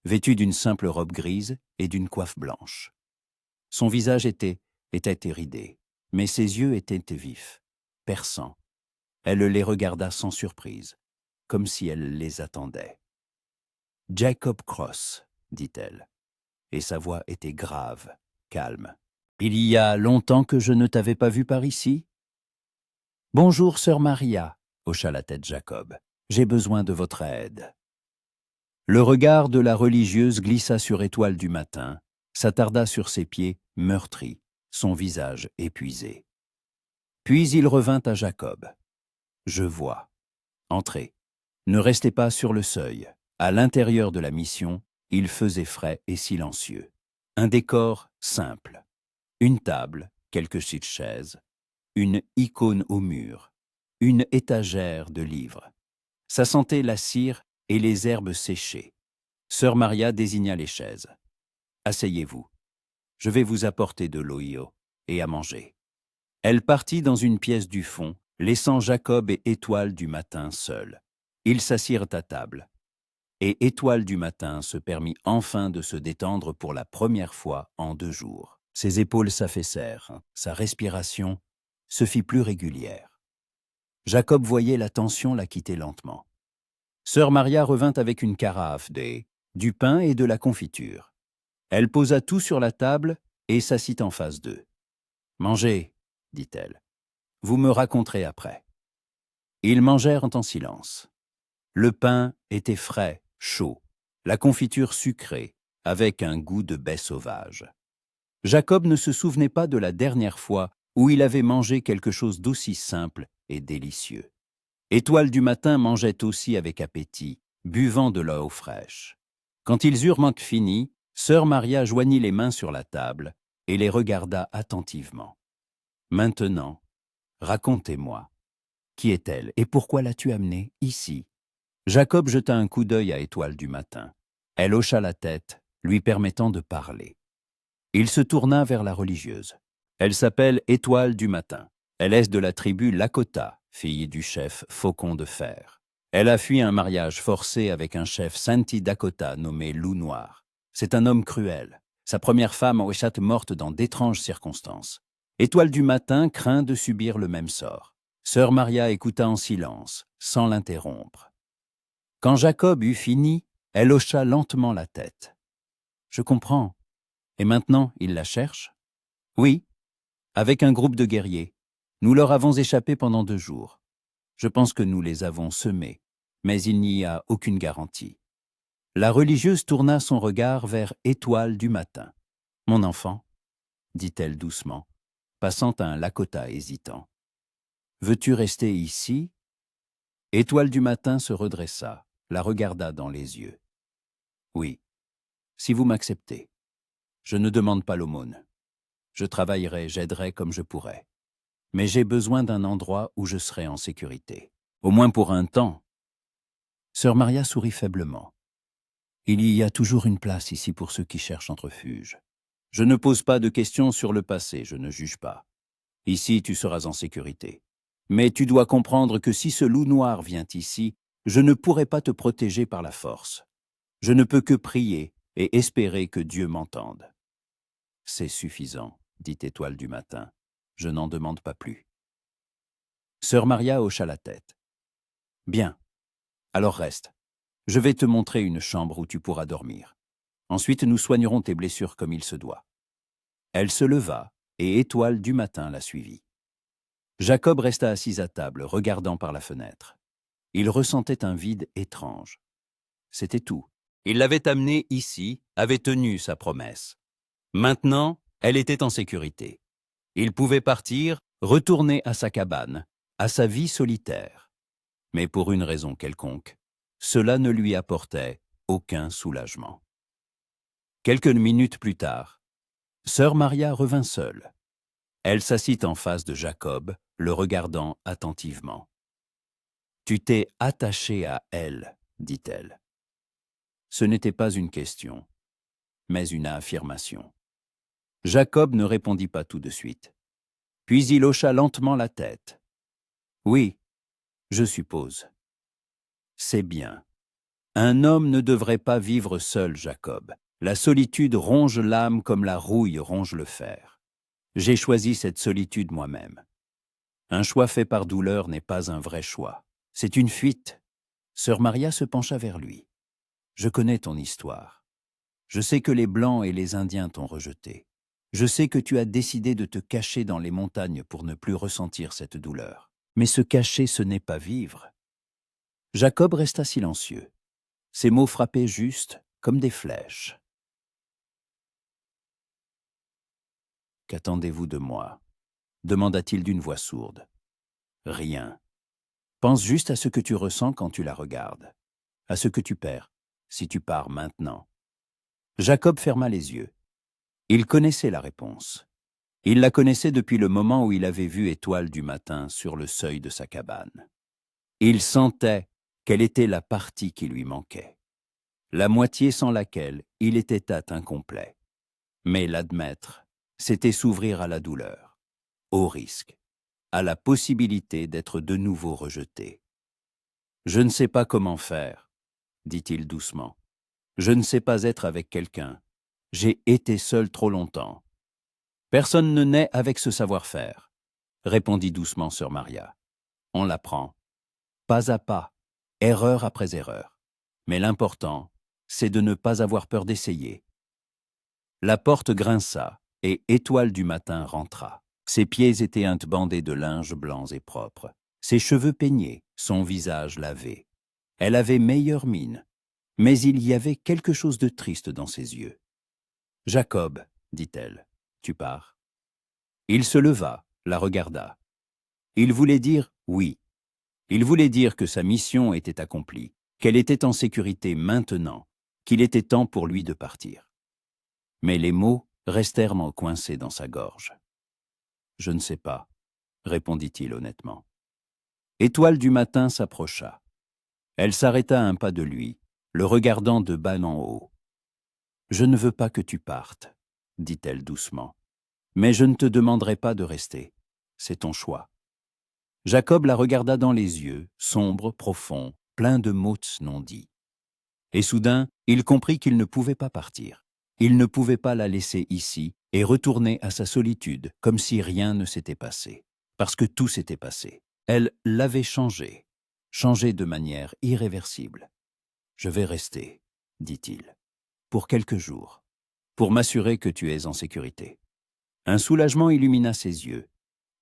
Speaker 1: vêtue d'une simple robe grise et d'une coiffe blanche. Son visage était ridé, mais ses yeux étaient vifs, perçants. Elle les regarda sans surprise, comme si elle les attendait. « Jacob Cross » dit-elle, et sa voix était grave, calme. « Il y a longtemps que je ne t'avais pas vu par ici ?»« Bonjour, sœur Maria, » hocha la tête Jacob. « J'ai besoin de votre aide. » Le regard de la religieuse glissa sur Étoile du matin, s'attarda sur ses pieds meurtris, son visage épuisé. Puis il revint à Jacob. « Je vois. Entrez. Ne restez pas sur le seuil. » À l'intérieur de la mission, il faisait frais et silencieux. Un décor simple. Une table, quelques chaises, une icône au mur, une étagère de livres. Ça sentait la cire et les herbes séchées. Sœur Maria désigna les chaises. « Asseyez-vous. Je vais vous apporter de l'eau et à manger. » Elle partit dans une pièce du fond, laissant Jacob et Étoile du matin seuls. Ils s'assirent à table. Et Étoile du matin se permit enfin de se détendre pour la première fois en 2 jours. Ses épaules s'affaissèrent, sa respiration se fit plus régulière. Jacob voyait la tension la quitter lentement. Sœur Maria revint avec une carafe, du pain et de la confiture. Elle posa tout sur la table et s'assit en face d'eux. « Mangez, dit-elle. Vous me raconterez après. » Ils mangèrent en silence. Le pain était frais, chaud, la confiture sucrée, avec un goût de baie sauvage. Jacob ne se souvenait pas de la dernière fois où il avait mangé quelque chose d'aussi simple et délicieux. Étoile du matin mangeait aussi avec appétit, buvant de l'eau fraîche. Quand ils eurent fini, sœur Maria joignit les mains sur la table et les regarda attentivement. « Maintenant, racontez-moi. Qui est-elle et pourquoi l'as-tu amenée ici ?» Jacob jeta un coup d'œil à Étoile du matin. Elle hocha la tête, lui permettant de parler. Il se tourna vers la religieuse. « Elle s'appelle Étoile du matin. Elle est de la tribu Lakota, fille du chef Faucon de Fer. Elle a fui un mariage forcé avec un chef Santi Dakota nommé Loup Noir. C'est un homme cruel. Sa première femme est morte dans d'étranges circonstances. Étoile du matin craint de subir le même sort. » Sœur Maria écouta en silence, sans l'interrompre. Quand Jacob eut fini, elle hocha lentement la tête. « Je comprends. Et maintenant, il la cherche ?»« Oui, avec un groupe de guerriers. Nous leur avons échappé pendant 2 jours. Je pense que nous les avons semés, mais il n'y a aucune garantie. » La religieuse tourna son regard vers Étoile du matin. « Mon enfant, » dit-elle doucement, passant à un Lakota hésitant. « Veux-tu rester ici ?» Étoile du matin se redressa, la regarda dans les yeux. « Oui, si vous m'acceptez. Je ne demande pas l'aumône. Je travaillerai, j'aiderai comme je pourrai. Mais j'ai besoin d'un endroit où je serai en sécurité. Au moins pour un temps. » Sœur Maria sourit faiblement. « Il y a toujours une place ici pour ceux qui cherchent un refuge. Je ne pose pas de questions sur le passé, je ne juge pas. Ici, tu seras en sécurité. Mais tu dois comprendre que si ce loup noir vient ici, je ne pourrai pas te protéger par la force. Je ne peux que prier et espérer que Dieu m'entende. » « C'est suffisant, » dit Étoile du matin. « Je n'en demande pas plus. » Sœur Maria hocha la tête. « Bien, alors reste. Je vais te montrer une chambre où tu pourras dormir. Ensuite, nous soignerons tes blessures comme il se doit. » Elle se leva et Étoile du matin la suivit. Jacob resta assis à table, regardant par la fenêtre. Il ressentait un vide étrange. C'était tout. Il l'avait amenée ici, avait tenu sa promesse. Maintenant, elle était en sécurité. Il pouvait partir, retourner à sa cabane, à sa vie solitaire. Mais pour une raison quelconque, cela ne lui apportait aucun soulagement. Quelques minutes plus tard, sœur Maria revint seule. Elle s'assit en face de Jacob, le regardant attentivement. « Tu t'es attaché à elle, dit-elle. » Ce n'était pas une question, mais une affirmation. Jacob ne répondit pas tout de suite. Puis il hocha lentement la tête. « Oui, je suppose. »« C'est bien. Un homme ne devrait pas vivre seul, Jacob. La solitude ronge l'âme comme la rouille ronge le fer. J'ai choisi cette solitude moi-même. Un choix fait par douleur n'est pas un vrai choix. C'est une fuite. » Sœur Maria se pencha vers lui. « Je connais ton histoire. Je sais que les Blancs et les Indiens t'ont rejeté. Je sais que tu as décidé de te cacher dans les montagnes pour ne plus ressentir cette douleur. Mais se cacher, ce n'est pas vivre. » Jacob resta silencieux. Ses mots frappaient juste comme des flèches. « Qu'attendez-vous de moi ?» demanda-t-il d'une voix sourde. « Rien. Pense juste à ce que tu ressens quand tu la regardes, à ce que tu perds si tu pars maintenant. » Jacob ferma les yeux. Il connaissait la réponse. Il la connaissait depuis le moment où il avait vu Étoile du matin sur le seuil de sa cabane. Il sentait quelle était la partie qui lui manquait, la moitié sans laquelle il était atteint incomplet. Mais l'admettre, c'était s'ouvrir à la douleur, au risque, à la possibilité d'être de nouveau rejeté. « Je ne sais pas comment faire, » dit-il doucement. « Je ne sais pas être avec quelqu'un. J'ai été seul trop longtemps. Personne ne naît avec ce savoir-faire, répondit doucement sœur Maria. On l'apprend, pas à pas, erreur après erreur. Mais l'important, c'est de ne pas avoir peur d'essayer. La porte grinça, et Étoile du matin rentra. Ses pieds étaient bandés de linges blancs et propres, ses cheveux peignés, son visage lavé. Elle avait meilleure mine, mais il y avait quelque chose de triste dans ses yeux. « Jacob, dit-elle, tu pars ?» Il se leva, la regarda. Il voulait dire oui. Il voulait dire que sa mission était accomplie, qu'elle était en sécurité maintenant, qu'il était temps pour lui de partir. Mais les mots restèrent coincés dans sa gorge. « Je ne sais pas, » répondit-il honnêtement. Étoile du matin s'approcha. Elle s'arrêta à un pas de lui, le regardant de bas en haut. « Je ne veux pas que tu partes, » dit-elle doucement. « Mais je ne te demanderai pas de rester. C'est ton choix. » Jacob la regarda dans les yeux, sombres, profonds, pleins de mots non dits. Et soudain, il comprit qu'il ne pouvait pas partir. Il ne pouvait pas la laisser ici et retourner à sa solitude comme si rien ne s'était passé. Parce que tout s'était passé. Elle l'avait changé de manière irréversible. « Je vais rester, » dit-il, « pour quelques jours, pour m'assurer que tu es en sécurité. » Un soulagement illumina ses yeux,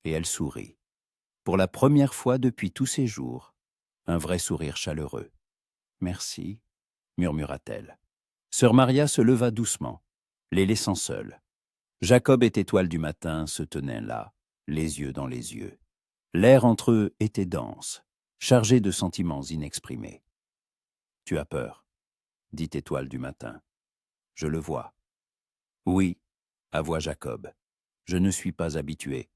Speaker 1: et elle sourit. Pour la première fois depuis tous ces jours, un vrai sourire chaleureux. « Merci, » murmura-t-elle. Sœur Maria se leva doucement, les laissant seuls. Jacob et Étoile du matin se tenaient là, les yeux dans les yeux. L'air entre eux était dense, chargé de sentiments inexprimés. « Tu as peur, » dit Étoile du matin. « Je le vois. »« Oui, » avoua Jacob. « Je ne suis pas habitué. »«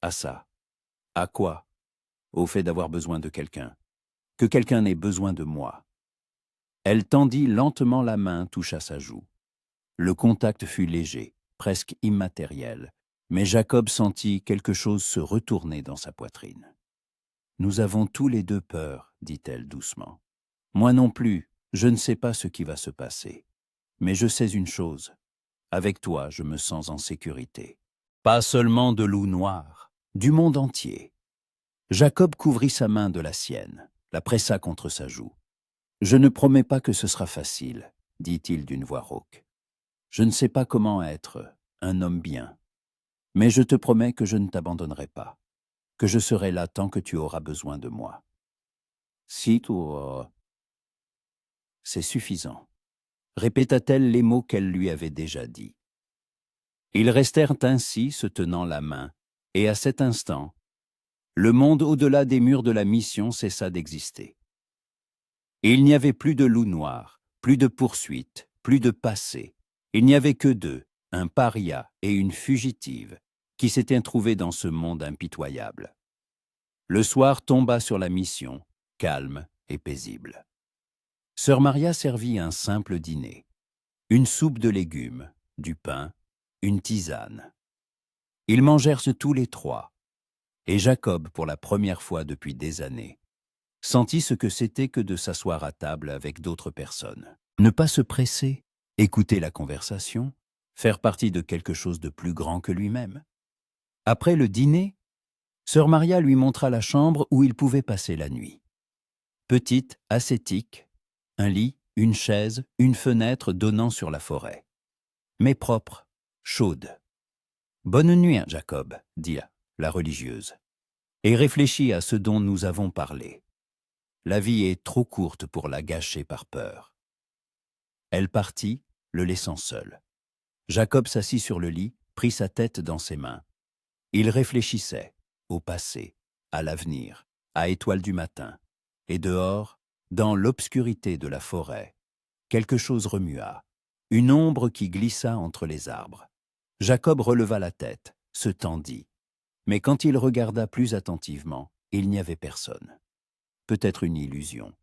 Speaker 1: À ça. »« À quoi ?»« Au fait d'avoir besoin de quelqu'un. Que quelqu'un ait besoin de moi. » Elle tendit lentement la main, toucha sa joue. Le contact fut léger, presque immatériel, mais Jacob sentit quelque chose se retourner dans sa poitrine. « Nous avons tous les deux peur, » dit-elle doucement. « Moi non plus, je ne sais pas ce qui va se passer. Mais je sais une chose, avec toi je me sens en sécurité. Pas seulement de loups noirs, du monde entier. » Jacob couvrit sa main de la sienne, la pressa contre sa joue. « Je ne promets pas que ce sera facile, » dit-il d'une voix rauque. « Je ne sais pas comment être un homme bien, mais je te promets que je ne t'abandonnerai pas, que je serai là tant que tu auras besoin de moi. » Si tu... C'est suffisant, répéta-t-elle les mots qu'elle lui avait déjà dits. Ils restèrent ainsi, se tenant la main, et à cet instant, le monde au-delà des murs de la mission cessa d'exister. Il n'y avait plus de loup noir, plus de poursuite, plus de passé. Il n'y avait que deux, un paria et une fugitive, qui s'étaient trouvés dans ce monde impitoyable. Le soir tomba sur la mission, calme et paisible. Sœur Maria servit un simple dîner. Une soupe de légumes, du pain, une tisane. Ils mangèrent tous les trois, et Jacob, pour la première fois depuis des années, sentit ce que c'était que de s'asseoir à table avec d'autres personnes. Ne pas se presser, écouter la conversation, faire partie de quelque chose de plus grand que lui-même. Après le dîner, Sœur Maria lui montra la chambre où il pouvait passer la nuit. Petite, ascétique, un lit, une chaise, une fenêtre donnant sur la forêt. Mais propre, chaude. « Bonne nuit, Jacob, » dit la religieuse, « et réfléchis à ce dont nous avons parlé. La vie est trop courte pour la gâcher par peur. » Elle partit, le laissant seul. Jacob s'assit sur le lit, prit sa tête dans ses mains. Il réfléchissait au passé, à l'avenir, à Étoile du matin. Et dehors, dans l'obscurité de la forêt, quelque chose remua, une ombre qui glissa entre les arbres. Jacob releva la tête, se tendit. Mais quand il regarda plus attentivement, il n'y avait personne. Peut-être une illusion,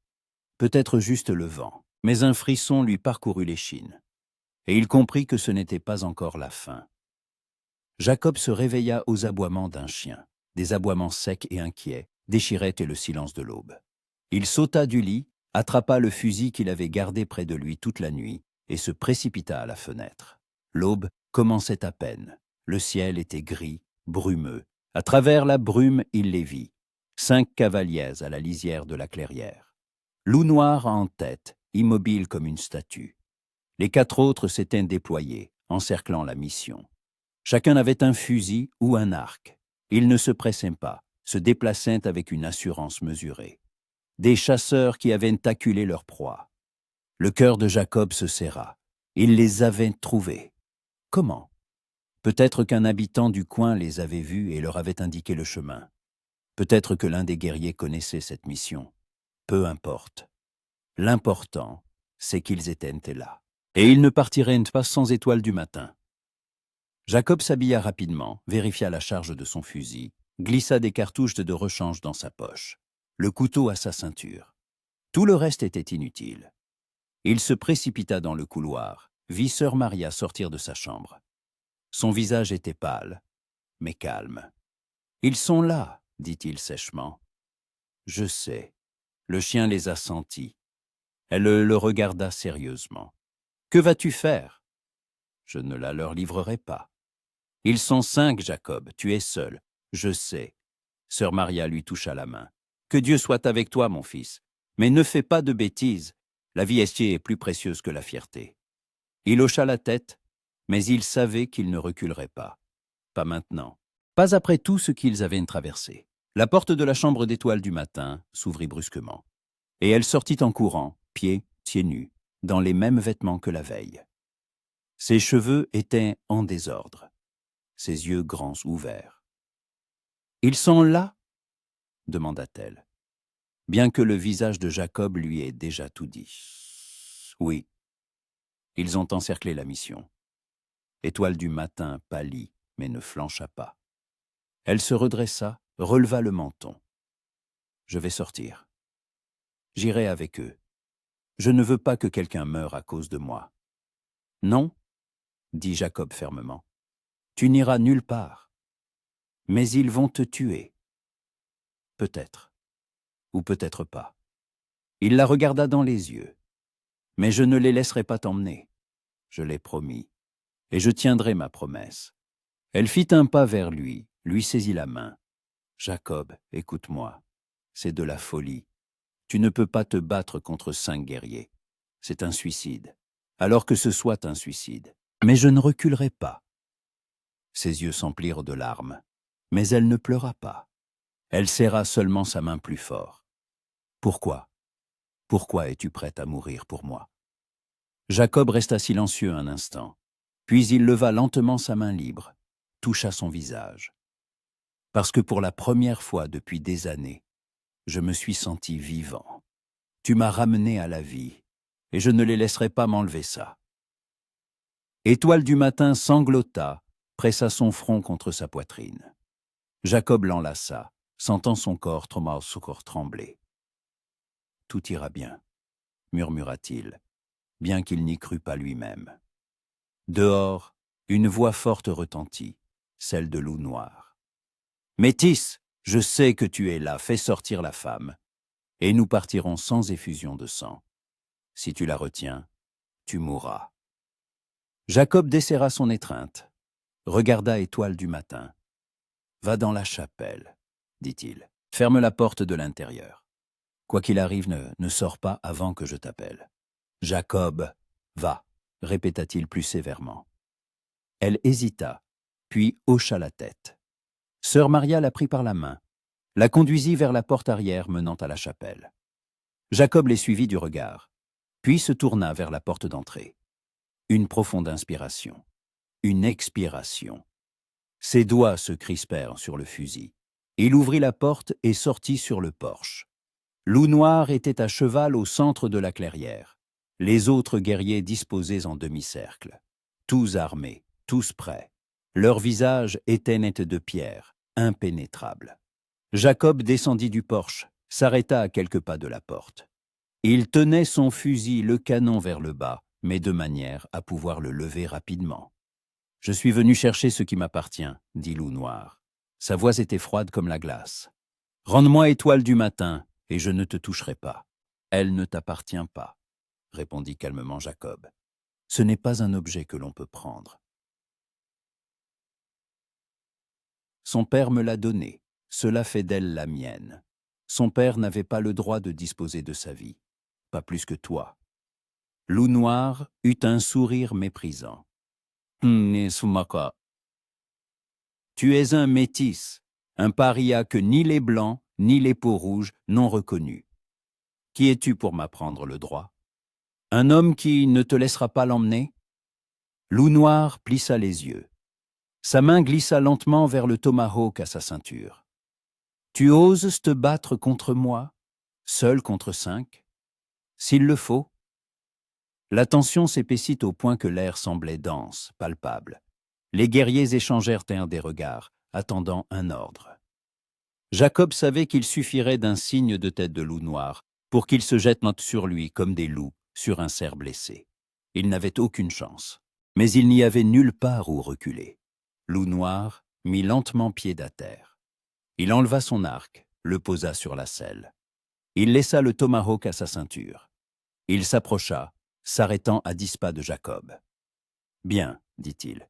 Speaker 1: peut-être juste le vent, mais un frisson lui parcourut l'échine. Et il comprit que ce n'était pas encore la fin. Jacob se réveilla aux aboiements d'un chien, des aboiements secs et inquiets, déchiraient le silence de l'aube. Il sauta du lit, attrapa le fusil qu'il avait gardé près de lui toute la nuit et se précipita à la fenêtre. L'aube commençait à peine. Le ciel était gris, brumeux. À travers la brume, il les vit. 5 cavaliers à la lisière de la clairière. Loup noir en tête, immobile comme une statue. Les 4 autres s'étaient déployés, encerclant la mission. Chacun avait un fusil ou un arc. Ils ne se pressaient pas, se déplaçaient avec une assurance mesurée. Des chasseurs qui avaient acculé leur proie. Le cœur de Jacob se serra. Il les avait trouvés. Comment? Peut-être qu'un habitant du coin les avait vus et leur avait indiqué le chemin. Peut-être que l'un des guerriers connaissait cette mission. Peu importe. L'important, c'est qu'ils étaient là. Et ils ne partiraient pas sans étoile du matin. Jacob s'habilla rapidement, vérifia la charge de son fusil, glissa des cartouches de rechange dans sa poche, le couteau à sa ceinture. Tout le reste était inutile. Il se précipita dans le couloir, vit sœur Maria sortir de sa chambre. Son visage était pâle, mais calme. « Ils sont là, dit-il sèchement. Je sais. Le chien les a sentis. Elle le regarda sérieusement. Que vas-tu faire? Je ne la leur livrerai pas. Ils sont 5, Jacob, tu es seul. Je sais. Sœur Maria lui toucha la main. Que Dieu soit avec toi, mon fils. Mais ne fais pas de bêtises. La vie est plus précieuse que la fierté. Il hocha la tête, mais il savait qu'il ne reculerait pas. Pas maintenant. Pas après tout ce qu'ils avaient traversé. La porte de la chambre d'étoile du matin s'ouvrit brusquement. Et elle sortit en courant, pieds nus, dans les mêmes vêtements que la veille. Ses cheveux étaient en désordre, ses yeux grands ouverts. « Ils sont là ?» demanda-t-elle, bien que le visage de Jacob lui ait déjà tout dit. « Oui. Ils ont encerclé la mission. » Étoile du matin pâlit, mais ne flancha pas. Elle se redressa, releva le menton. « Je vais sortir. J'irai avec eux. Je ne veux pas que quelqu'un meure à cause de moi. »« Non, » dit Jacob fermement. « Tu n'iras nulle part. Mais ils vont te tuer. » Peut-être. Ou peut-être pas. Il la regarda dans les yeux. « Mais je ne les laisserai pas t'emmener. Je l'ai promis. Et je tiendrai ma promesse. » Elle fit un pas vers lui saisit la main. « Jacob, écoute-moi. C'est de la folie. Tu ne peux pas te battre contre 5 guerriers. C'est un suicide. Alors que ce soit un suicide. Mais je ne reculerai pas. » Ses yeux s'emplirent de larmes. Mais elle ne pleura pas. Elle serra seulement sa main plus fort. « Pourquoi? Pourquoi es-tu prête à mourir pour moi ?» Jacob resta silencieux un instant. Puis il leva lentement sa main libre, toucha son visage. « Parce que pour la première fois depuis des années, je me suis senti vivant. Tu m'as ramené à la vie, et je ne les laisserai pas m'enlever ça. » Étoile du matin sanglota, pressa son front contre sa poitrine. Jacob l'enlaça, sentant son corps trembler. « Tout ira bien, » murmura-t-il, bien qu'il n'y crût pas lui-même. Dehors, une voix forte retentit, celle de Loup noir. « Métis, je sais que tu es là, fais sortir la femme, et nous partirons sans effusion de sang. Si tu la retiens, tu mourras. » Jacob desserra son étreinte, regarda Étoile du matin. « Va dans la chapelle, » dit-il. « Ferme la porte de l'intérieur. Quoi qu'il arrive, ne sors pas avant que je t'appelle. »« Jacob, va, » répéta-t-il plus sévèrement. Elle hésita, puis hocha la tête. Sœur Maria la prit par la main, la conduisit vers la porte arrière menant à la chapelle. Jacob les suivit du regard, puis se tourna vers la porte d'entrée. Une profonde inspiration, une expiration. Ses doigts se crispèrent sur le fusil. Il ouvrit la porte et sortit sur le porche. Loup noir était à cheval au centre de la clairière. Les autres guerriers disposés en demi-cercle. Tous armés, tous prêts. Leurs visages étaient nets de pierre, impénétrables. Jacob descendit du porche, s'arrêta à quelques pas de la porte. Il tenait son fusil, le canon vers le bas, mais de manière à pouvoir le lever rapidement. « Je suis venu chercher ce qui m'appartient, » dit Loup noir. Sa voix était froide comme la glace. « Rende-moi Étoile du matin, et je ne te toucherai pas. »« Elle ne t'appartient pas, » répondit calmement Jacob. « Ce n'est pas un objet que l'on peut prendre. » Son père me l'a donnée. Cela fait d'elle la mienne. Son père n'avait pas le droit de disposer de sa vie. Pas plus que toi. » Loup Noir eut un sourire méprisant. « Nesumaka. Tu es un métis, un paria que ni les Blancs, ni les peaux rouges n'ont reconnu. Qui es-tu pour m'apprendre le droit? Un homme qui ne te laissera pas l'emmener ?» Loup Noir plissa les yeux. Sa main glissa lentement vers le tomahawk à sa ceinture. « Tu oses te battre contre moi, seul contre 5? S'il le faut. » La tension s'épaissit au point que l'air semblait dense, palpable. Les guerriers échangèrent des regards, attendant un ordre. Jacob savait qu'il suffirait d'un signe de tête de Loup Noir pour qu'ils se jettent sur lui comme des loups sur un cerf blessé. Il n'avait aucune chance, mais il n'y avait nulle part où reculer. Loup Noir mit lentement pied à terre. Il enleva son arc, le posa sur la selle. Il laissa le tomahawk à sa ceinture. Il s'approcha, s'arrêtant à 10 pas de Jacob. « Bien, dit-il.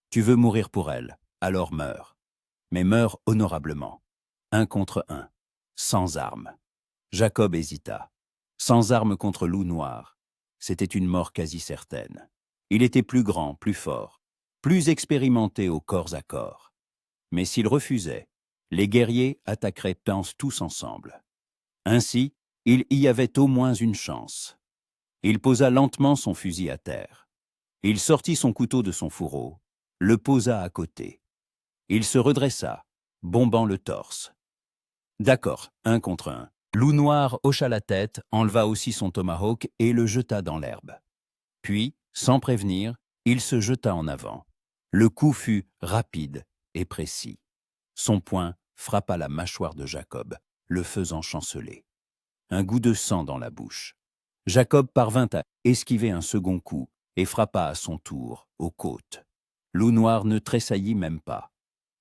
Speaker 1: Tu veux mourir pour elle, alors meurs. Mais meurs honorablement. 1 contre 1, sans armes. » Jacob hésita. Sans armes contre Loup Noir, c'était une mort quasi certaine. Il était plus grand, plus fort, plus expérimenté au corps à corps. Mais s'il refusait, les guerriers attaqueraient tous ensemble. Ainsi, il y avait au moins une chance. Il posa lentement son fusil à terre. Il sortit son couteau de son fourreau, le posa à côté. Il se redressa, bombant le torse. D'accord, 1 contre 1. Loup Noir hocha la tête, enleva aussi son tomahawk et le jeta dans l'herbe. Puis, sans prévenir, il se jeta en avant. Le coup fut rapide et précis. Son poing frappa la mâchoire de Jacob, le faisant chanceler. Un goût de sang dans la bouche. Jacob parvint à esquiver un second coup et frappa à son tour aux côtes. Loup Noir ne tressaillit même pas.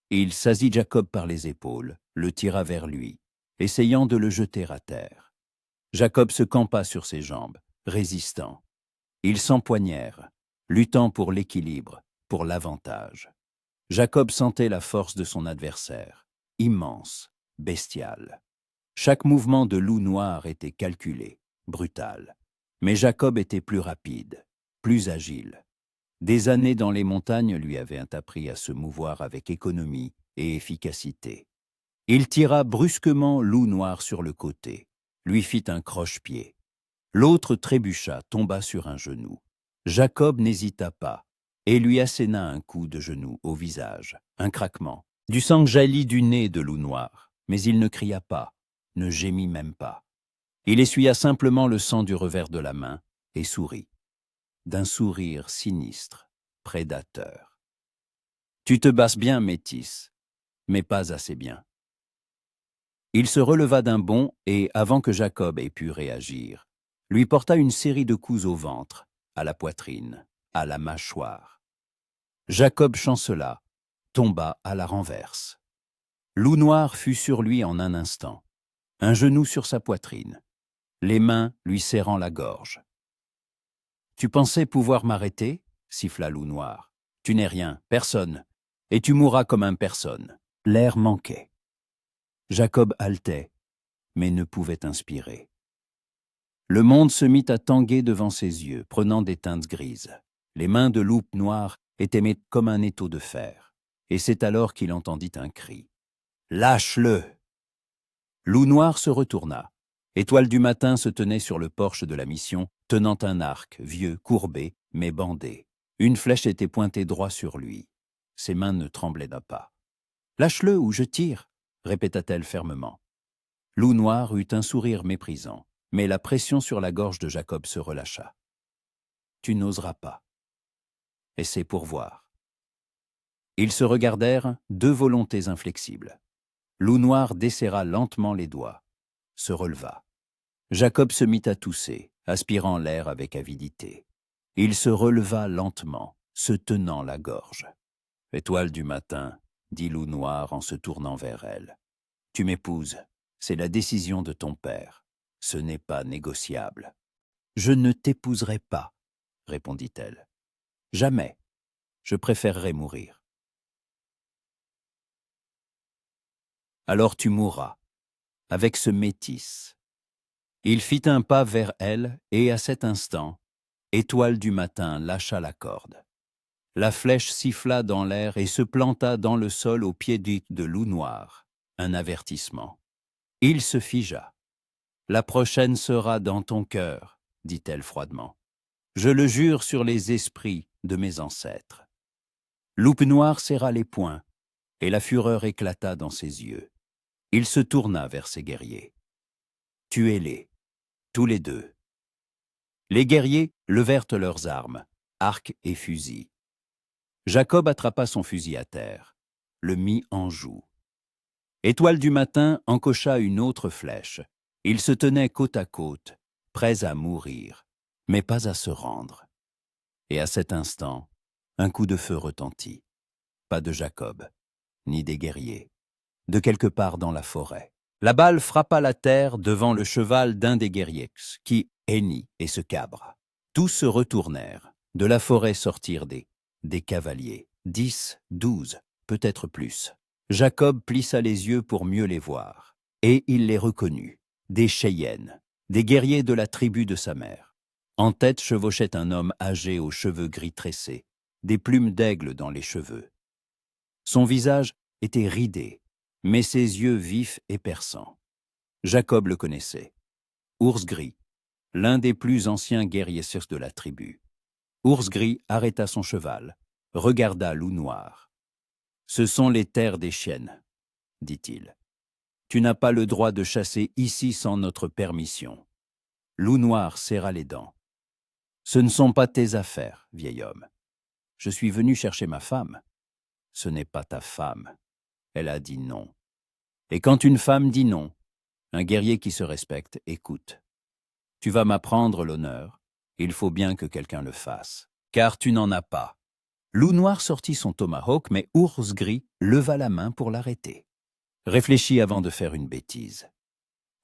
Speaker 1: Il saisit Jacob par les épaules, le tira vers lui, essayant de le jeter à terre. Jacob se campa sur ses jambes, résistant. Ils s'empoignèrent, luttant pour l'équilibre, pour l'avantage. Jacob sentait la force de son adversaire, immense, bestiale. Chaque mouvement de Loup Noir était calculé, brutal. Mais Jacob était plus rapide, plus agile. Des années dans les montagnes lui avaient appris à se mouvoir avec économie et efficacité. Il tira brusquement Loup Noir sur le côté, lui fit un croche-pied. L'autre trébucha, tomba sur un genou. Jacob n'hésita pas et lui asséna un coup de genou au visage, un craquement. Du sang jaillit du nez de Loup Noir, mais il ne cria pas, ne gémit même pas. Il essuya simplement le sang du revers de la main et sourit. D'un sourire sinistre, prédateur. « Tu te basses bien, métis, mais pas assez bien. » Il se releva d'un bond et, avant que Jacob ait pu réagir, lui porta une série de coups au ventre, à la poitrine, à la mâchoire. Jacob chancela, tomba à la renverse. Loup Noir fut sur lui en un instant, un genou sur sa poitrine, les mains lui serrant la gorge. « Tu pensais pouvoir m'arrêter ?» siffla Loup Noir. « Tu n'es rien, personne, et tu mourras comme un personne. » L'air manquait. Jacob haletait, mais ne pouvait inspirer. Le monde se mit à tanguer devant ses yeux, prenant des teintes grises. Les mains de Loup Noir étaient comme un étau de fer, et c'est alors qu'il entendit un cri. « Lâche-le !» Loup Noir se retourna. Étoile du matin se tenait sur le porche de la mission, tenant un arc, vieux, courbé, mais bandé. Une flèche était pointée droit sur lui. Ses mains ne tremblaient pas. « Lâche-le ou je tire !» répéta-t-elle fermement. Loup Noir eut un sourire méprisant, mais la pression sur la gorge de Jacob se relâcha. « Tu n'oseras pas. Et c'est pour voir. » Ils se regardèrent, 2 volontés inflexibles. Loup Noir desserra lentement les doigts, se releva. Jacob se mit à tousser, aspirant l'air avec avidité. Il se releva lentement, se tenant la gorge. « Étoile du matin, » dit Loup Noir en se tournant vers elle. « Tu m'épouses, c'est la décision de ton père. Ce n'est pas négociable. »« Je ne t'épouserai pas, » répondit-elle. « Jamais. Je préférerais mourir. » alors tu mourras, avec ce métis. Il fit un pas vers elle, et à cet instant, Étoile du matin lâcha la corde. La flèche siffla dans l'air et se planta dans le sol au pied de Loup Noir, un avertissement. Il se figea. « La prochaine sera dans ton cœur, dit-elle froidement. Je le jure sur les esprits de mes ancêtres. » Loup Noir serra les poings, et la fureur éclata dans ses yeux. Il se tourna vers ses guerriers. « Tuez-les, tous les deux. » Les guerriers levèrent leurs armes, arcs et fusils. Jacob attrapa son fusil à terre, le mit en joue. Étoile du matin encocha une autre flèche. Ils se tenaient côte à côte, prêts à mourir, mais pas à se rendre. Et à cet instant, un coup de feu retentit. Pas de Jacob, ni des guerriers, de quelque part dans la forêt. La balle frappa la terre devant le cheval d'un des guerriers, qui hennit et se cabra. Tous se retournèrent. De la forêt sortirent des cavaliers, 10, 12, peut-être plus. Jacob plissa les yeux pour mieux les voir, et il les reconnut. Des Cheyennes, des guerriers de la tribu de sa mère. En tête chevauchait un homme âgé aux cheveux gris tressés, des plumes d'aigle dans les cheveux. Son visage était ridé, mais ses yeux vifs et perçants. Jacob le connaissait. Ours Gris, l'un des plus anciens guerriers de la tribu. Ours Gris arrêta son cheval, regarda Loup Noir. « Ce sont les terres des chiennes, dit-il. Tu n'as pas le droit de chasser ici sans notre permission. » Loup Noir serra les dents. « Ce ne sont pas tes affaires, vieil homme. Je suis venu chercher ma femme. » « Ce n'est pas ta femme. » Elle a dit non. Et quand une femme dit non, un guerrier qui se respecte écoute. Tu vas m'apprendre l'honneur. Il faut bien que quelqu'un le fasse, car tu n'en as pas. Loup Noir sortit son tomahawk, mais Ours Gris leva la main pour l'arrêter. Réfléchis avant de faire une bêtise.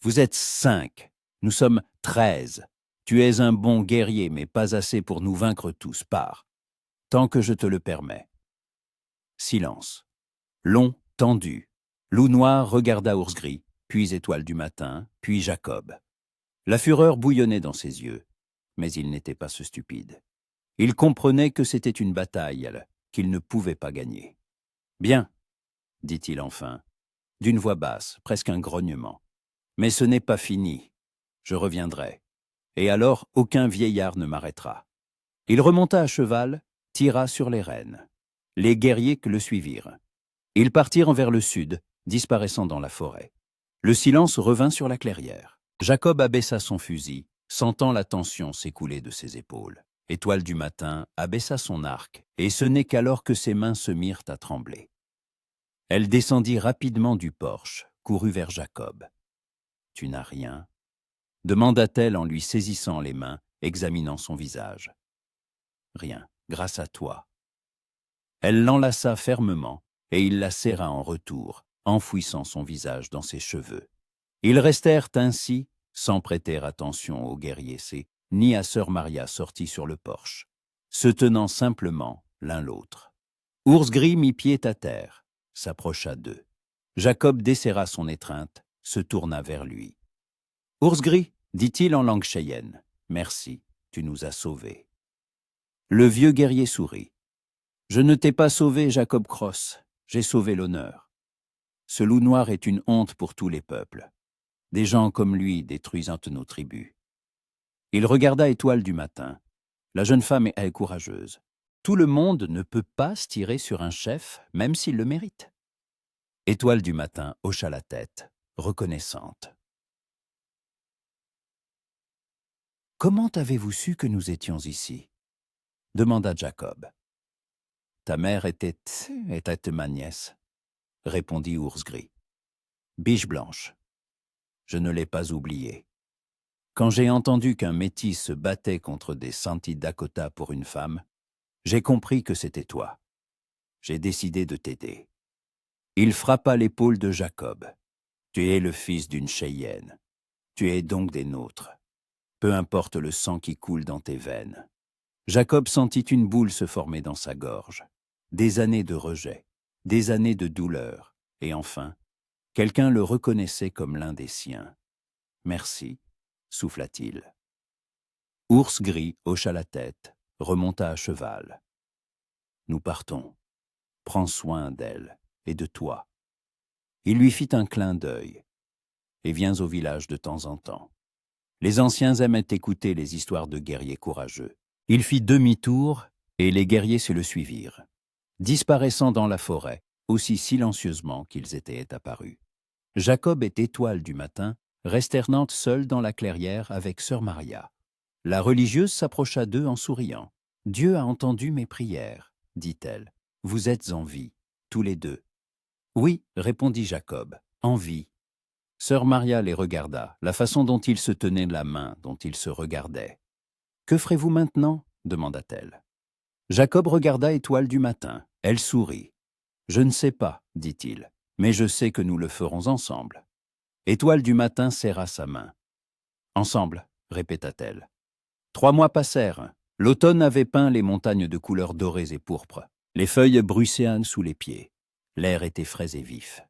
Speaker 1: Vous êtes 5, nous sommes 13. Tu es un bon guerrier, mais pas assez pour nous vaincre tous. Pars, tant que je te le permets. Silence. Long, tendu. Loup Noir regarda Ours Gris, puis Étoile du matin, puis Jacob. La fureur bouillonnait dans ses yeux, mais il n'était pas ce stupide. Il comprenait que c'était une bataille qu'il ne pouvait pas gagner. « Bien, dit-il enfin, d'une voix basse, presque un grognement. Mais ce n'est pas fini. Je reviendrai. Et alors, aucun vieillard ne m'arrêtera. » Il remonta à cheval, tira sur les rênes. Les guerriers le suivirent. Ils partirent vers le sud, disparaissant dans la forêt. Le silence revint sur la clairière. Jacob abaissa son fusil, sentant la tension s'écouler de ses épaules. Étoile du matin abaissa son arc, et ce n'est qu'alors que ses mains se mirent à trembler. Elle descendit rapidement du porche, courut vers Jacob. « Tu n'as rien ?» demanda-t-elle en lui saisissant les mains, examinant son visage. « Rien, grâce à toi. » Elle l'enlaça fermement, et il la serra en retour, enfouissant son visage dans ses cheveux. Ils restèrent ainsi, sans prêter attention aux guerriers ni à sœur Maria sortie sur le porche, se tenant simplement l'un l'autre. Ours Gris mit pied à terre, s'approcha d'eux. Jacob desserra son étreinte, se tourna vers lui. « Ours Gris, dit-il en langue cheyenne, merci, tu nous as sauvés. » Le vieux guerrier sourit. « Je ne t'ai pas sauvé, Jacob Cross, j'ai sauvé l'honneur. Ce loup noir est une honte pour tous les peuples. Des gens comme lui détruisant nos tribus. » Il regarda Étoile du matin. La jeune femme est courageuse. Tout le monde ne peut pas se tirer sur un chef, même s'il le mérite. Étoile du matin hocha la tête, reconnaissante. « Comment avez-vous su que nous étions ici ?» demanda Jacob. « Ta mère était ma nièce, » répondit Ours Gris. « Biche blanche. Je ne l'ai pas oubliée. Quand j'ai entendu qu'un métis se battait contre des Santi Dakota pour une femme, j'ai compris que c'était toi. J'ai décidé de t'aider. » Il frappa l'épaule de Jacob. « Tu es le fils d'une Cheyenne. Tu es donc des nôtres. Peu importe le sang qui coule dans tes veines. » Jacob sentit une boule se former dans sa gorge. Des années de rejet, des années de douleur, et enfin, Quelqu'un le reconnaissait comme l'un des siens. « Merci », souffla-t-il. Ours Gris hocha la tête, remonta à cheval. « Nous partons. Prends soin d'elle et de toi. » Il lui fit un clin d'œil. « Et viens au village de temps en temps. » Les anciens aimaient écouter les histoires de guerriers courageux. Il fit demi-tour et les guerriers se le suivirent, disparaissant dans la forêt, aussi silencieusement qu'ils étaient apparus. Jacob et Étoile du matin restèrent Nantes seuls dans la clairière avec sœur Maria. La religieuse s'approcha d'eux en souriant. « Dieu a entendu mes prières, dit-elle. Vous êtes en vie, tous les deux. »« Oui, répondit Jacob, en vie. » Sœur Maria les regarda, la façon dont ils se tenaient la main, dont ils se regardaient. « Que ferez-vous maintenant » demanda-t-elle. Jacob regarda Étoile du matin. Elle sourit. « Je ne sais pas, dit-il, mais je sais que nous le ferons ensemble. » Étoile du matin serra sa main. « Ensemble, répéta-t-elle. 3 mois passèrent. L'automne avait peint les montagnes de couleurs dorées et pourpres. Les feuilles bruissaient sous les pieds. L'air était frais et vif.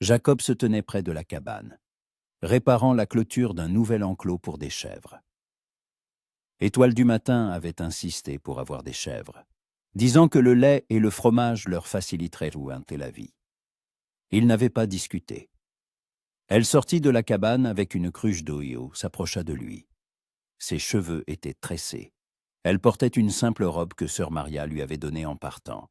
Speaker 1: Jacob se tenait près de la cabane, réparant la clôture d'un nouvel enclos pour des chèvres. Étoile du matin avait insisté pour avoir des chèvres, disant que le lait et le fromage leur faciliteraient la vie. Ils n'avaient pas discuté. Elle sortit de la cabane avec une cruche d'eau et s'approcha de lui. Ses cheveux étaient tressés. Elle portait une simple robe que sœur Maria lui avait donnée en partant.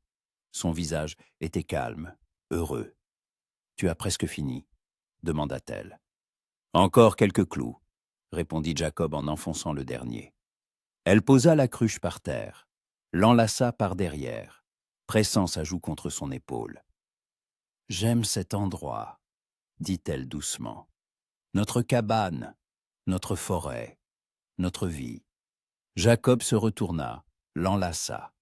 Speaker 1: Son visage était calme, heureux. « Tu as presque fini ?» demanda-t-elle. « Encore quelques clous, » répondit Jacob en enfonçant le dernier. Elle posa la cruche par terre, l'enlaça par derrière, pressant sa joue contre son épaule. « J'aime cet endroit, » dit-elle doucement. « Notre cabane, notre forêt, notre vie. » Jacob se retourna, l'enlaça.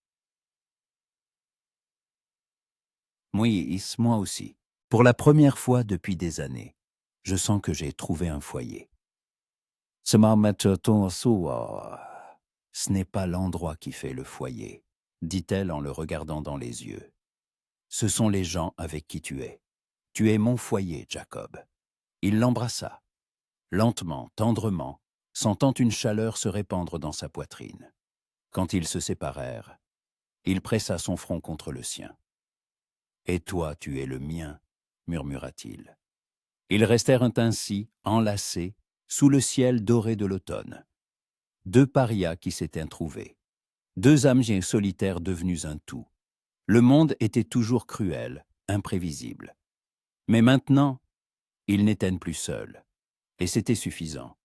Speaker 1: « Oui, moi aussi. Pour la première fois depuis des années, je sens que j'ai trouvé un foyer. » Ce n'est pas l'endroit qui fait le foyer, dit-elle en le regardant dans les yeux. Ce sont les gens avec qui tu es. Tu es mon foyer, Jacob. Il l'embrassa, lentement, tendrement, sentant une chaleur se répandre dans sa poitrine. Quand ils se séparèrent, il pressa son front contre le sien. « Et toi, tu es le mien, » murmura-t-il. Ils restèrent ainsi, enlacés, sous le ciel doré de l'automne. 2 parias qui s'étaient trouvés. 2 âmes solitaires devenues un tout. Le monde était toujours cruel, imprévisible. Mais maintenant, ils n'étaient plus seuls, et c'était suffisant.